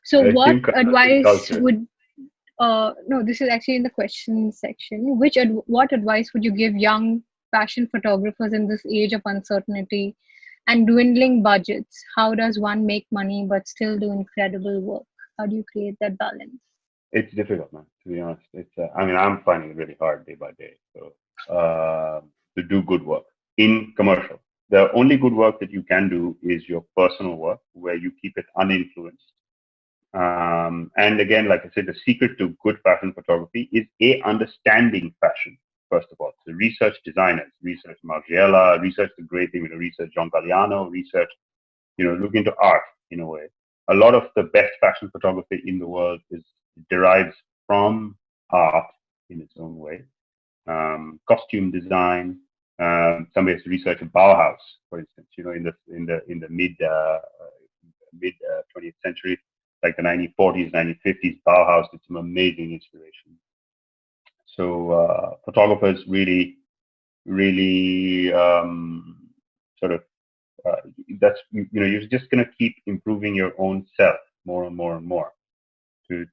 So what Kim Kardashian advice culture. would... no, this is actually in the question section. What advice would you give young fashion photographers in this age of uncertainty and dwindling budgets? How does one make money but still do incredible work? How do you create that balance? It's difficult, man. To be honest, it's. I mean, I'm finding it really hard day by day. So to do good work in commercial, the only good work that you can do is your personal work, where you keep it uninfluenced. And again, like I said, the secret to good fashion photography is understanding fashion. First of all, so research designers, research Margiela, research the great thing, research John Galliano, research, look into art in a way. A lot of the best fashion photography in the world derives from art in its own way. Costume design. Somebody has to research Bauhaus, for instance. In the mid 20th century, like the 1940s, 1950s, Bauhaus did some amazing inspiration. So photographers really sort of that's you're just gonna keep improving your own self more and more and more to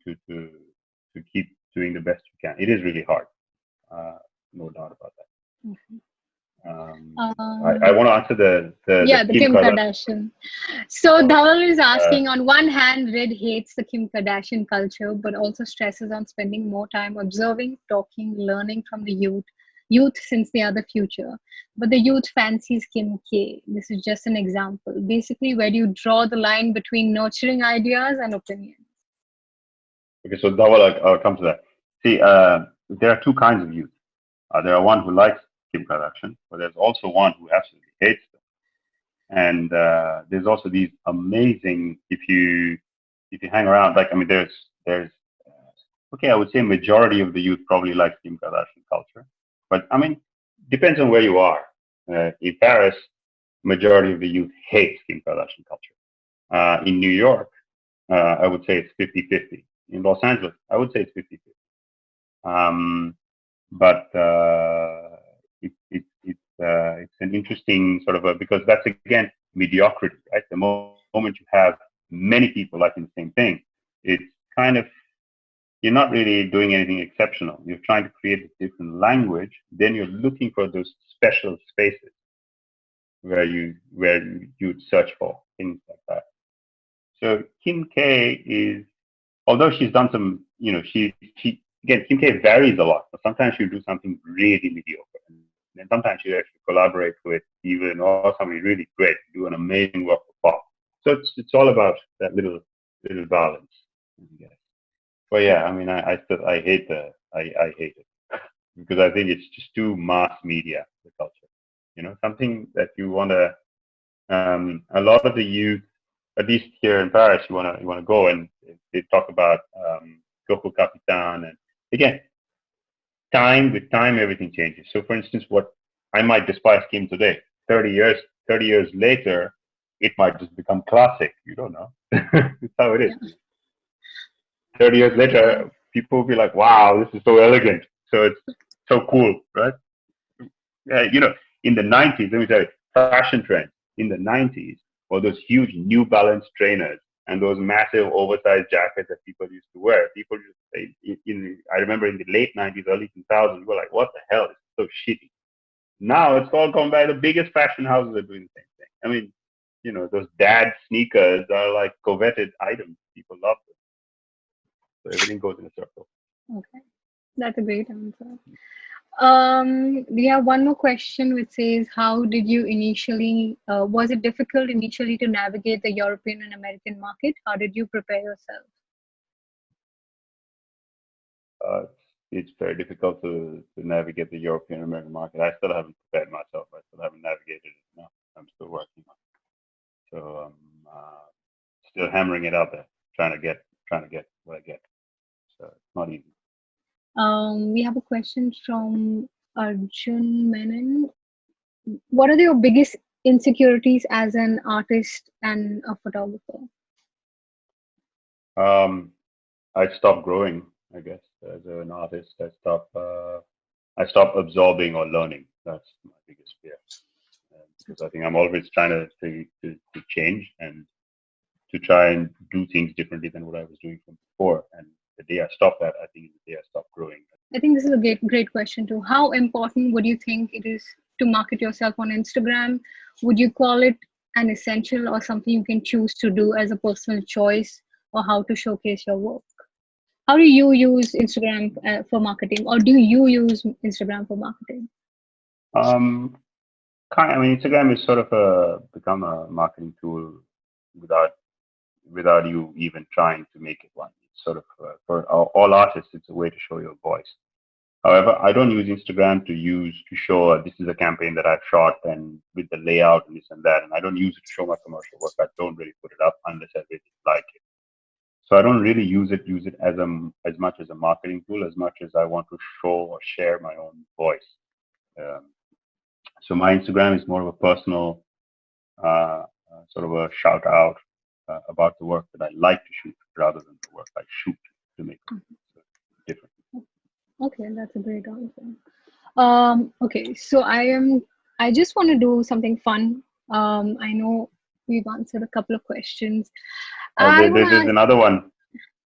keep doing the best you can. It is really hard, no doubt about that. Mm-hmm. I want to answer the Kim Kardashian. So Dhawal is asking, on one hand, Red hates the Kim Kardashian culture, but also stresses on spending more time observing, talking, learning from the youth since they are the future. But the youth fancies Kim K. This is just an example. Basically, where do you draw the line between nurturing ideas and opinions? Okay, so Dhawal, I'll come to that. See, there are two kinds of youth. There are one who likes Kim Kardashian, but there's also one who absolutely hates them. And there's also these amazing, if you hang around, like, I mean, there's okay, I would say majority of the youth probably likes Kim Kardashian culture, but I mean, depends on where you are. In Paris, majority of the youth hates Kim Kardashian culture. In New York, I would say it's 50-50. In Los Angeles, I would say it's 50-50. But it's an interesting sort of because that's again mediocrity, right? The moment you have many people liking the same thing, it's kind of you're not really doing anything exceptional. You're trying to create a different language. Then you're looking for those special spaces where you'd search for things like that. So Kim K is, although she's done some, she again, Kim K varies a lot. But sometimes she'll do something really mediocre, and then sometimes she'll actually collaborate with even or somebody really great, do an amazing work for pop. So it's all about that little balance, I guess. But yeah, I mean, I hate it because I think it's just too mass media, the culture. Something that you want to. A lot of the youth, at least here in Paris, you want to go and they talk about Coco Capitan, and again, with time, everything changes. So, for instance, what I might despise Kim today, 30 years later, it might just become classic. You don't know. It's how it is. Yeah. 30 years later, people will be like, "Wow, this is so elegant." So it's so cool, right? In the 90s, let me tell you, fashion trends in the 90s were those huge New Balance trainers and those massive oversized jackets that people used to wear. People used to say, I remember in the late 90s, early 2000s, we were like, what the hell? It's so shitty. Now it's all come by. The biggest fashion houses are doing the same thing. I mean, those dad sneakers are like coveted items. People love them. So everything goes in a circle. Okay. That's a great answer. We have one more question which says, how did you initially, was it difficult initially to navigate the European and American market? How did you prepare yourself? Uh, it's very difficult to navigate the European American market. I still haven't prepared myself. I still haven't navigated it. No, I'm still working on it. So I'm still hammering it out there, trying to get what I get. So it's not easy. We have a question from Arjun Menon. What are your biggest insecurities as an artist and a photographer? I stopped growing, I guess, as an artist. I stopped absorbing or learning. That's my biggest fear. Because I think I'm always trying to change and to try and do things differently than what I was doing from before. And the day I stopped that, I think is the day I stopped growing. I think this is a great question too. How important would you think it is to market yourself on Instagram? Would you call it an essential or something you can choose to do as a personal choice, or how to showcase your work? How do you use Instagram for marketing, or do you use Instagram for marketing? I mean, Instagram is sort of become a marketing tool without you even trying to make it one. It's sort of for all artists, it's a way to show your voice. However, I don't use Instagram to show this is a campaign that I've shot and with the layout and this and that. And I don't use it to show my commercial work. I don't really put it up unless I really like it. So I don't really use it as much as a marketing tool as much as I want to show or share my own voice. So my Instagram is more of a personal sort of a shout out about the work that I like to shoot rather than the work I shoot to make it different. Okay, that's a great answer. Okay, so I just want to do something fun. I know we've answered a couple of questions. There's another one.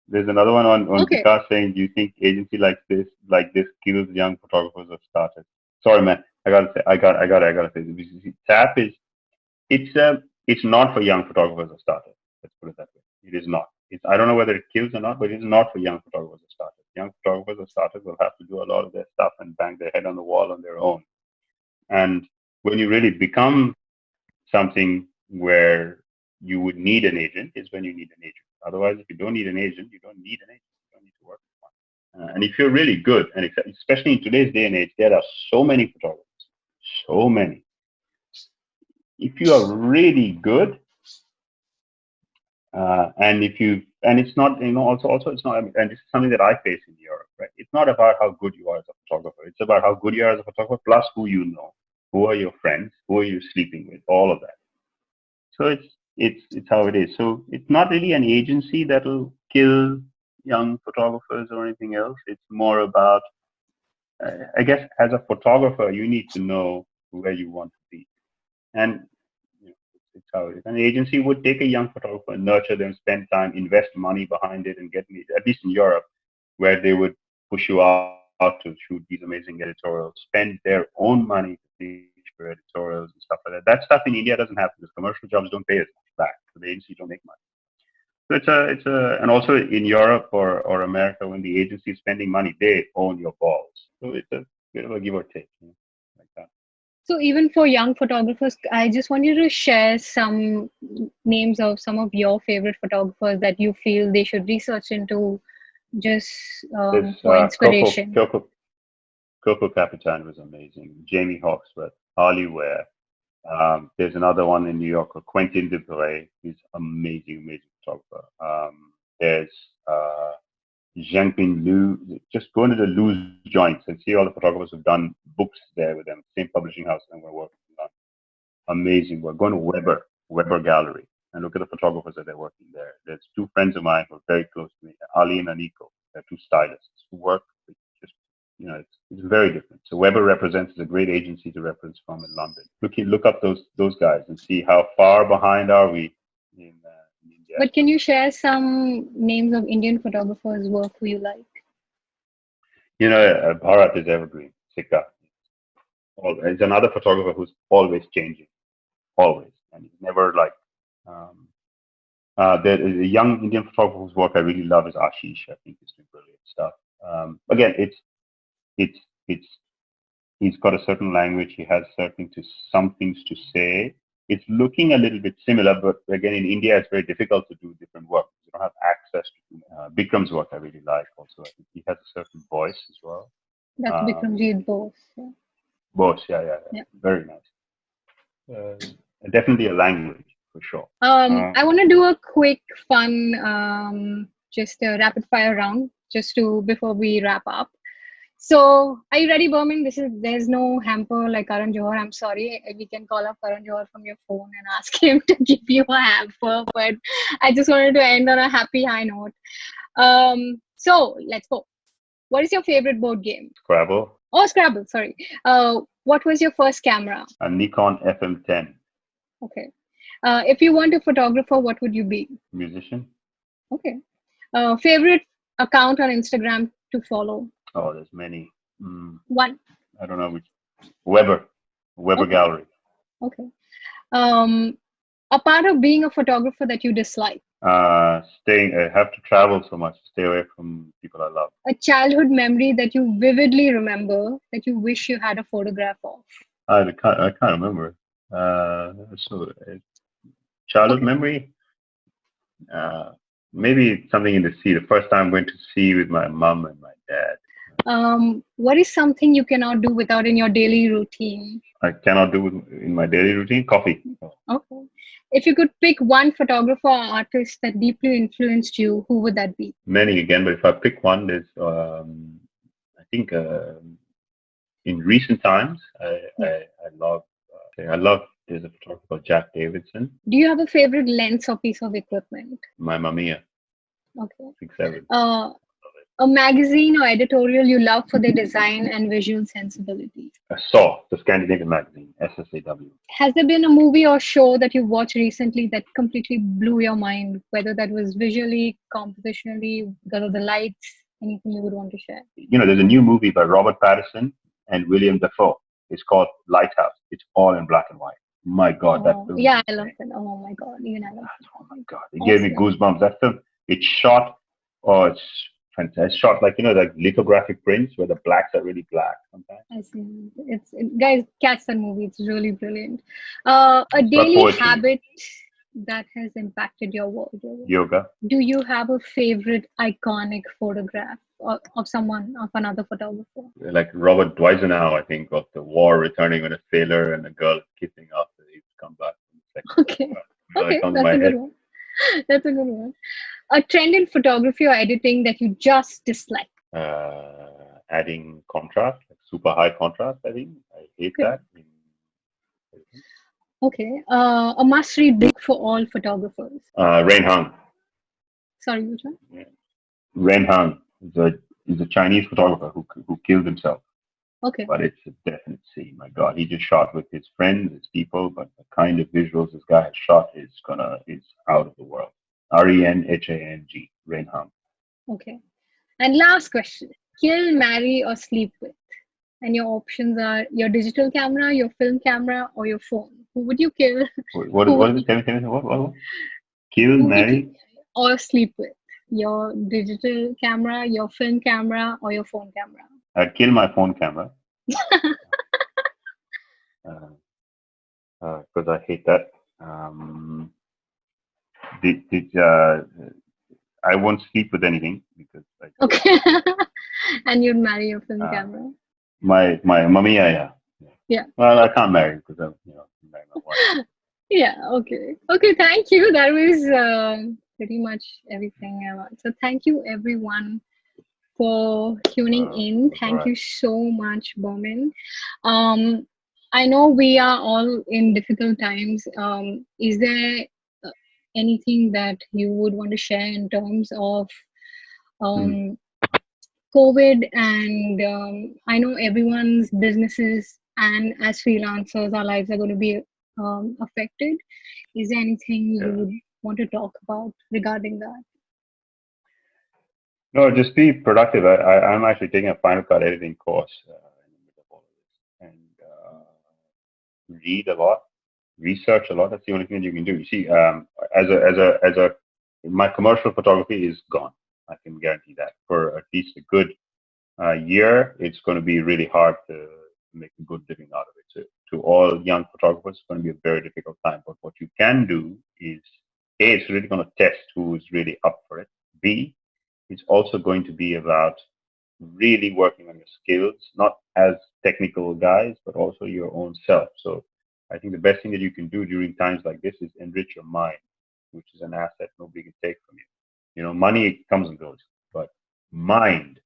There's another one on Okay. Vikas saying, do you think agency like this kills young photographers or starters? Sorry, man. I gotta say this. TAP is it's not for young photographers or starters. Let's put it that way. It is not. I don't know whether it kills or not, but it's not for young photographers or starters. Young photographers or starters will have to do a lot of their stuff and bang their head on the wall on their own. And when you really become something where you would need an agent is when you need an agent. Otherwise, if you don't need an agent, you don't need an agent. You don't need to work with one. And if you're really good, and especially in today's day and age, there are so many photographers, so many. If you are really good, and it's not, also it's not, and this is something that I face in Europe, right? It's not about how good you are as a photographer. It's about how good you are as a photographer, plus who you know, who are your friends, who are you sleeping with, all of that. So it's how it is. So it's not really an agency that'll kill young photographers or anything else. It's more about, I guess, as a photographer, you need to know where you want to be, and it's how it is. An agency would take a young photographer, nurture them, spend time, invest money behind it, and get me, at least in Europe, where they would push you out to shoot these amazing editorials, spend their own money to feature editorials and stuff like that. That stuff in India doesn't happen because commercial jobs don't pay as much back, so the agencies don't make money. So and also in Europe or America, when the agency is spending money, they own your balls. So it's a bit of a give or take, like that. So even for young photographers, I just want you to share some names of some of your favorite photographers that you feel they should research into, just This for inspiration. Coco Capitan was amazing. Jamie Hawksworth, Harley Ware. There's another one in New York, Quentin Debray. He's amazing photographer. There's Zhangping Liu. Just go into the Liu's joints and see all the photographers who've done books there with them. Same publishing house that we're working on. Amazing work. Go to Weber Gallery, and look at the photographers that they're working there. There's two friends of mine who are very close to me, Ali and Aniko. They're two stylists who work with just, it's very different. So Weber represents a great agency to reference from in London. Look up those guys and see how far behind are we in India. But can you share some names of Indian photographers' work who you like? Bharat is evergreen. Sikka. It's another photographer who's always changing, always, and he's never like. There is a young Indian photographer whose work I really love is Ashish. I think he's doing brilliant stuff. Again, it's He's got a certain language. He has some things to say. It's looking a little bit similar, but again, in India, it's very difficult to do different work. You don't have access to Bikram's work. I really like also. I think he has a certain voice as well. That's Bikramjit Bose. Yeah. Bose, yeah. Very nice. Definitely a language for sure. I want to do a quick, fun, just a rapid fire round, before we wrap up. So, are you ready, Burman? There's no hamper like Karan Johar. I'm sorry. We can call up Karan Johar from your phone and ask him to give you a hamper. But I just wanted to end on a happy high note. So let's go. What is your favorite board game? Scrabble. Oh, Scrabble. Sorry. What was your first camera? A Nikon FM10. Okay. If you weren't a photographer, what would you be? Musician. Okay. Favorite account on Instagram to follow? Oh, there's many. One. I don't know which. Weber okay. Gallery. Okay. A part of being a photographer that you dislike? I have to travel so much to stay away from people I love. A childhood memory that you vividly remember that you wish you had a photograph of? I can't remember. Childhood memory? Maybe something in the sea. The first time I went to sea with my mom and my dad. What is something you cannot do without in your daily routine? I cannot do in my daily routine? Coffee. Okay. If you could pick one photographer or artist that deeply influenced you, who would that be? Many again, but if I pick one, there's I think in recent times I love there's a photographer called Jack Davidson. Do you have a favorite lens or piece of equipment? My Mamiya. Okay. 6.7. A magazine or editorial you love for their design and visual sensibility? SAW, the Scandinavian magazine, SSAW. Has there been a movie or show that you watched recently that completely blew your mind, whether that was visually, compositionally, because of the lights, anything you would want to share? There's a new movie by Robert Pattinson and William Dafoe. It's called Lighthouse. It's all in black and white. My God, that film. Yeah, I love it. Oh my God, even I love it. Oh my God, it gave me goosebumps. That film, it's shot. Oh, it's fantastic. It's shot like lithographic prints where the blacks are really black sometimes. I see. Guys, catch that movie. It's really brilliant. A daily habit that has impacted your world. Yoga. Do you have a favorite iconic photograph of another photographer? Like Robert Dwindling, I think, of the war returning with a sailor and a girl kissing after he's come back. Okay, that's a good one. That's a good one. A trend in photography or editing that you just dislike? Adding contrast, like super high contrast, I think. I hate that. Okay. A must-read book for all photographers? Ren Hang. Sorry, which one? Yeah. Ren Hang is a Chinese photographer who killed himself. Okay. But it's a definite C. My God, he just shot with his friends, his people, but the kind of visuals this guy has shot is out of the world. RenHang, Ren Hang. Okay. And last question: kill, marry, or sleep with? And your options are your digital camera, your film camera, or your phone. Who would you kill? What is it? Tell me. What? Kill, marry, or sleep with? Your digital camera, your film camera, or your phone camera? I'd kill my phone camera. Because I hate that. I won't sleep with anything because. Okay. And you'd marry your film camera. My Mamiya, yeah. Well, I can't marry because I'm married my wife. Yeah. Okay. Okay. Thank you. That was pretty much everything I want. So thank you everyone for tuning in. Thank you so much, Burman. I know we are all in difficult times. Is there anything that you would want to share in terms of COVID? And I know everyone's businesses and as freelancers, our lives are going to be affected. Is there anything you would want to talk about regarding that? No, just be productive. I'm actually taking a Final Cut editing course in the middle of all of this, and read a lot, research a lot. That's the only thing you can do. You see, my commercial photography is gone. I can guarantee that for at least a good year. It's going to be really hard to make a good living out of it. So to all young photographers, it's going to be a very difficult time. But what you can do is, A, it's really going to test who is really up for it. B, it's also going to be about really working on your skills, not as technical guys, but also your own self. So I think the best thing that you can do during times like this is enrich your mind, which is an asset nobody can take from you. You know, money comes and goes, but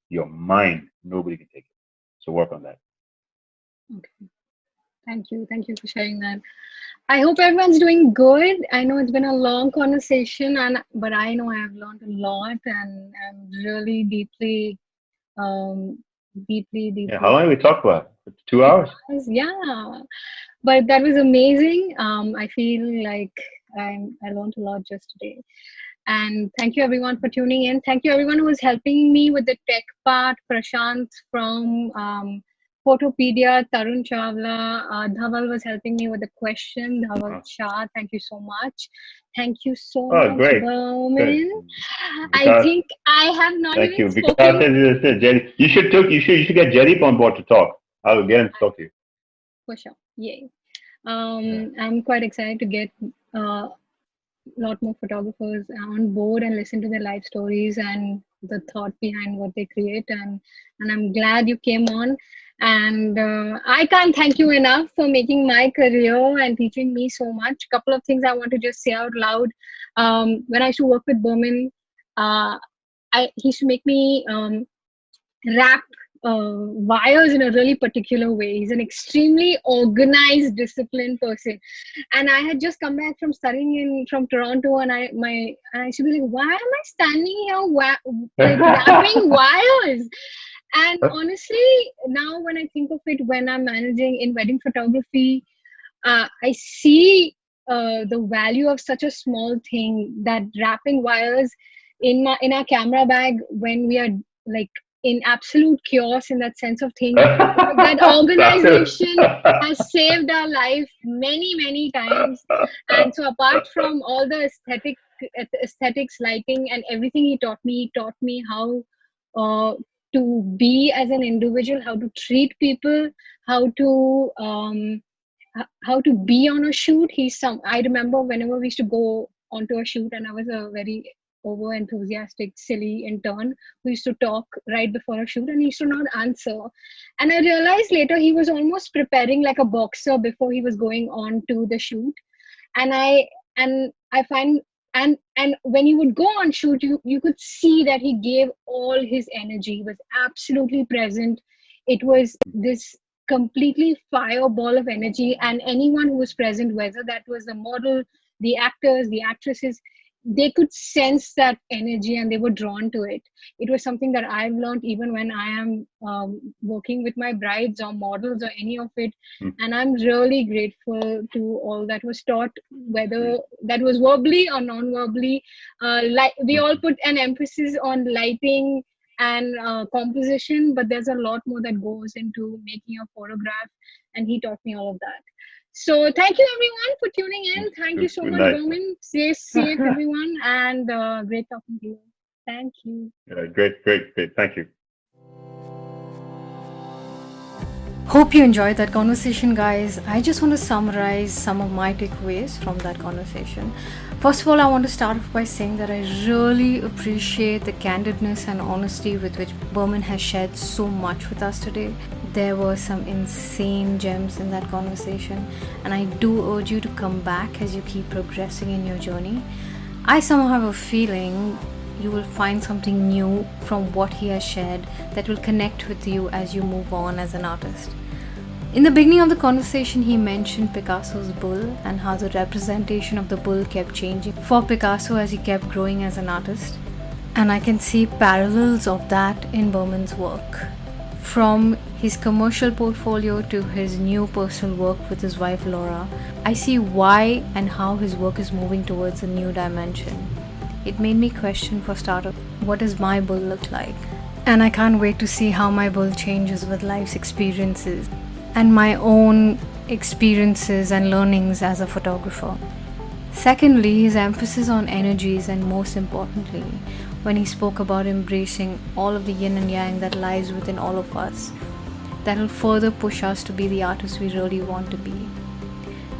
your mind, nobody can take it. So work on that. Okay. Thank you. Thank you for sharing that. I hope everyone's doing good. I know it's been a long conversation, but I know I have learned a lot, and I'm really deeply. Yeah, how long did we talk about? 2 hours? Yeah, but that was amazing. I feel like I learned a lot just today. And thank you everyone for tuning in. Thank you everyone who was helping me with the tech part. Prashant from Photopedia, Tarun Chawla, Dhaval was helping me with the question. Dhaval Shah, thank you so much. Thank you so much, great. Burman. I think I have not thank even you. spoken. Jerry, you should get Jerry on board to talk. I'll get him to talk to you. For sure. Yay. I'm quite excited to get a lot more photographers on board and listen to their life stories and the thought behind what they create. And I'm glad you came on. And I can't thank you enough for making my career and teaching me so much. Couple of things I want to just say out loud. When I used to work with Burman, he used to make me wrap wires in a really particular way. He's an extremely organized, disciplined person. And I had just come back from studying from Toronto, and I used to be like, why am I standing here wrapping wires? And honestly, now when I think of it, when I'm managing in wedding photography, I see the value of such a small thing, that wrapping wires in our camera bag when we are like in absolute chaos, in that sense of things. That organization has saved our life many times. And so apart from all the aesthetics, lighting, and everything he taught me how to be as an individual, how to treat people, how to be on a shoot. I remember whenever we used to go onto a shoot, and I was a very over enthusiastic, silly intern who used to talk right before a shoot, and he used to not answer. And I realized later he was almost preparing like a boxer before he was going on to the shoot. And I find, and when he would go on shoot, you could see that he gave all his energy, was absolutely present. It was this completely fireball of energy, and anyone who was present, whether that was the model, the actors, the actresses, they could sense that energy and they were drawn to it. It was something that I've learned even when I am working with my brides or models or any of it. And I'm really grateful to all that was taught, whether that was verbally or non-verbally. We all put an emphasis on lighting and composition, but there's a lot more that goes into making a photograph, and he taught me all of that. So thank you everyone for tuning in. Thank you so much, Burman. Stay safe, everyone, and great talking to you. Thank you. Great. Thank you. Hope you enjoyed that conversation, guys. I just want to summarize some of my takeaways from that conversation. First of all, I want to start off by saying that I really appreciate the candidness and honesty with which Burman has shared so much with us today. There were some insane gems in that conversation, and I do urge you to come back as you keep progressing in your journey. I somehow have a feeling you will find something new from what he has shared that will connect with you as you move on as an artist. In the beginning of the conversation, he mentioned Picasso's bull and how the representation of the bull kept changing for Picasso as he kept growing as an artist. And I can see parallels of that in Burman's work. From his commercial portfolio to his new personal work with his wife Laura, I see why and how his work is moving towards a new dimension. It made me question, for starters, what does my bull look like? And I can't wait to see how my bull changes with life's experiences and my own experiences and learnings as a photographer. Secondly, his emphasis on energies, and most importantly, when he spoke about embracing all of the yin and yang that lies within all of us. that will further push us to be the artists we really want to be.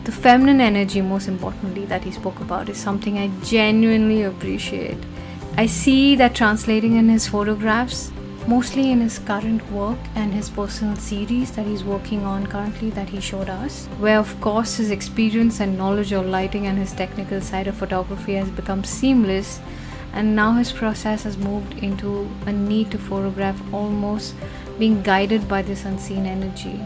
The feminine energy, most importantly, that he spoke about is something I genuinely appreciate. I see that translating in his photographs, mostly in his current work and his personal series that he's working on currently that he showed us, where of course his experience and knowledge of lighting and his technical side of photography has become seamless, and now his process has moved into a need to photograph, almost being guided by this unseen energy.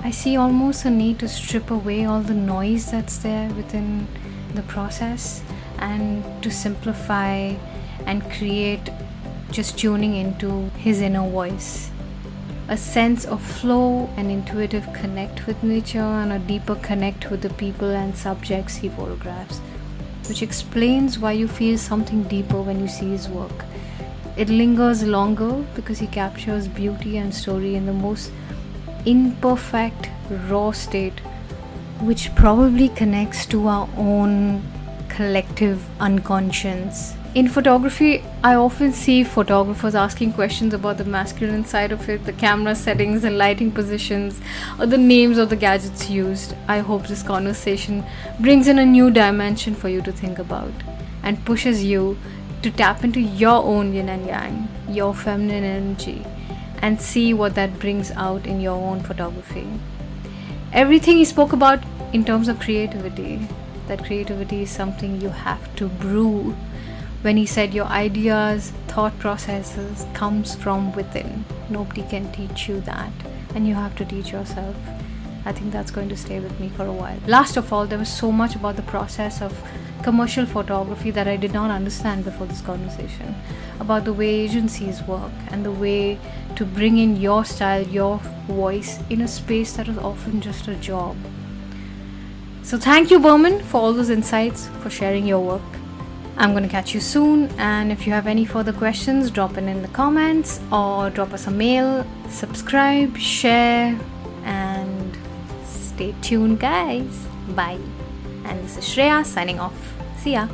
I see almost a need to strip away all the noise that's there within the process and to simplify and create just tuning into his inner voice. A sense of flow, an intuitive connect with nature, and a deeper connect with the people and subjects he photographs, which explains why you feel something deeper when you see his work. It lingers longer because he captures beauty and story in the most imperfect, raw state, which probably connects to our own collective unconscious. In photography, I often see photographers asking questions about the masculine side of it, the camera settings and lighting positions, or the names of the gadgets used. I hope this conversation brings in a new dimension for you to think about and pushes you to tap into your own yin and yang, your feminine energy, and see what that brings out in your own photography. Everything he spoke about in terms of creativity, that creativity is something you have to brew. When he said your ideas, thought processes comes from within. Nobody can teach you that, and you have to teach yourself. I think that's going to stay with me for a while. Last of all, there was so much about the process of commercial photography that I did not understand before this conversation, about the way agencies work and the way to bring in your style, your voice in a space that is often just a job. So thank you, Burman, for all those insights, for sharing your work. I'm going to catch you soon, and if you have any further questions, drop it in the comments or drop us a mail. Subscribe, share, and stay tuned, guys. Bye. And this is Shreya signing off. See ya.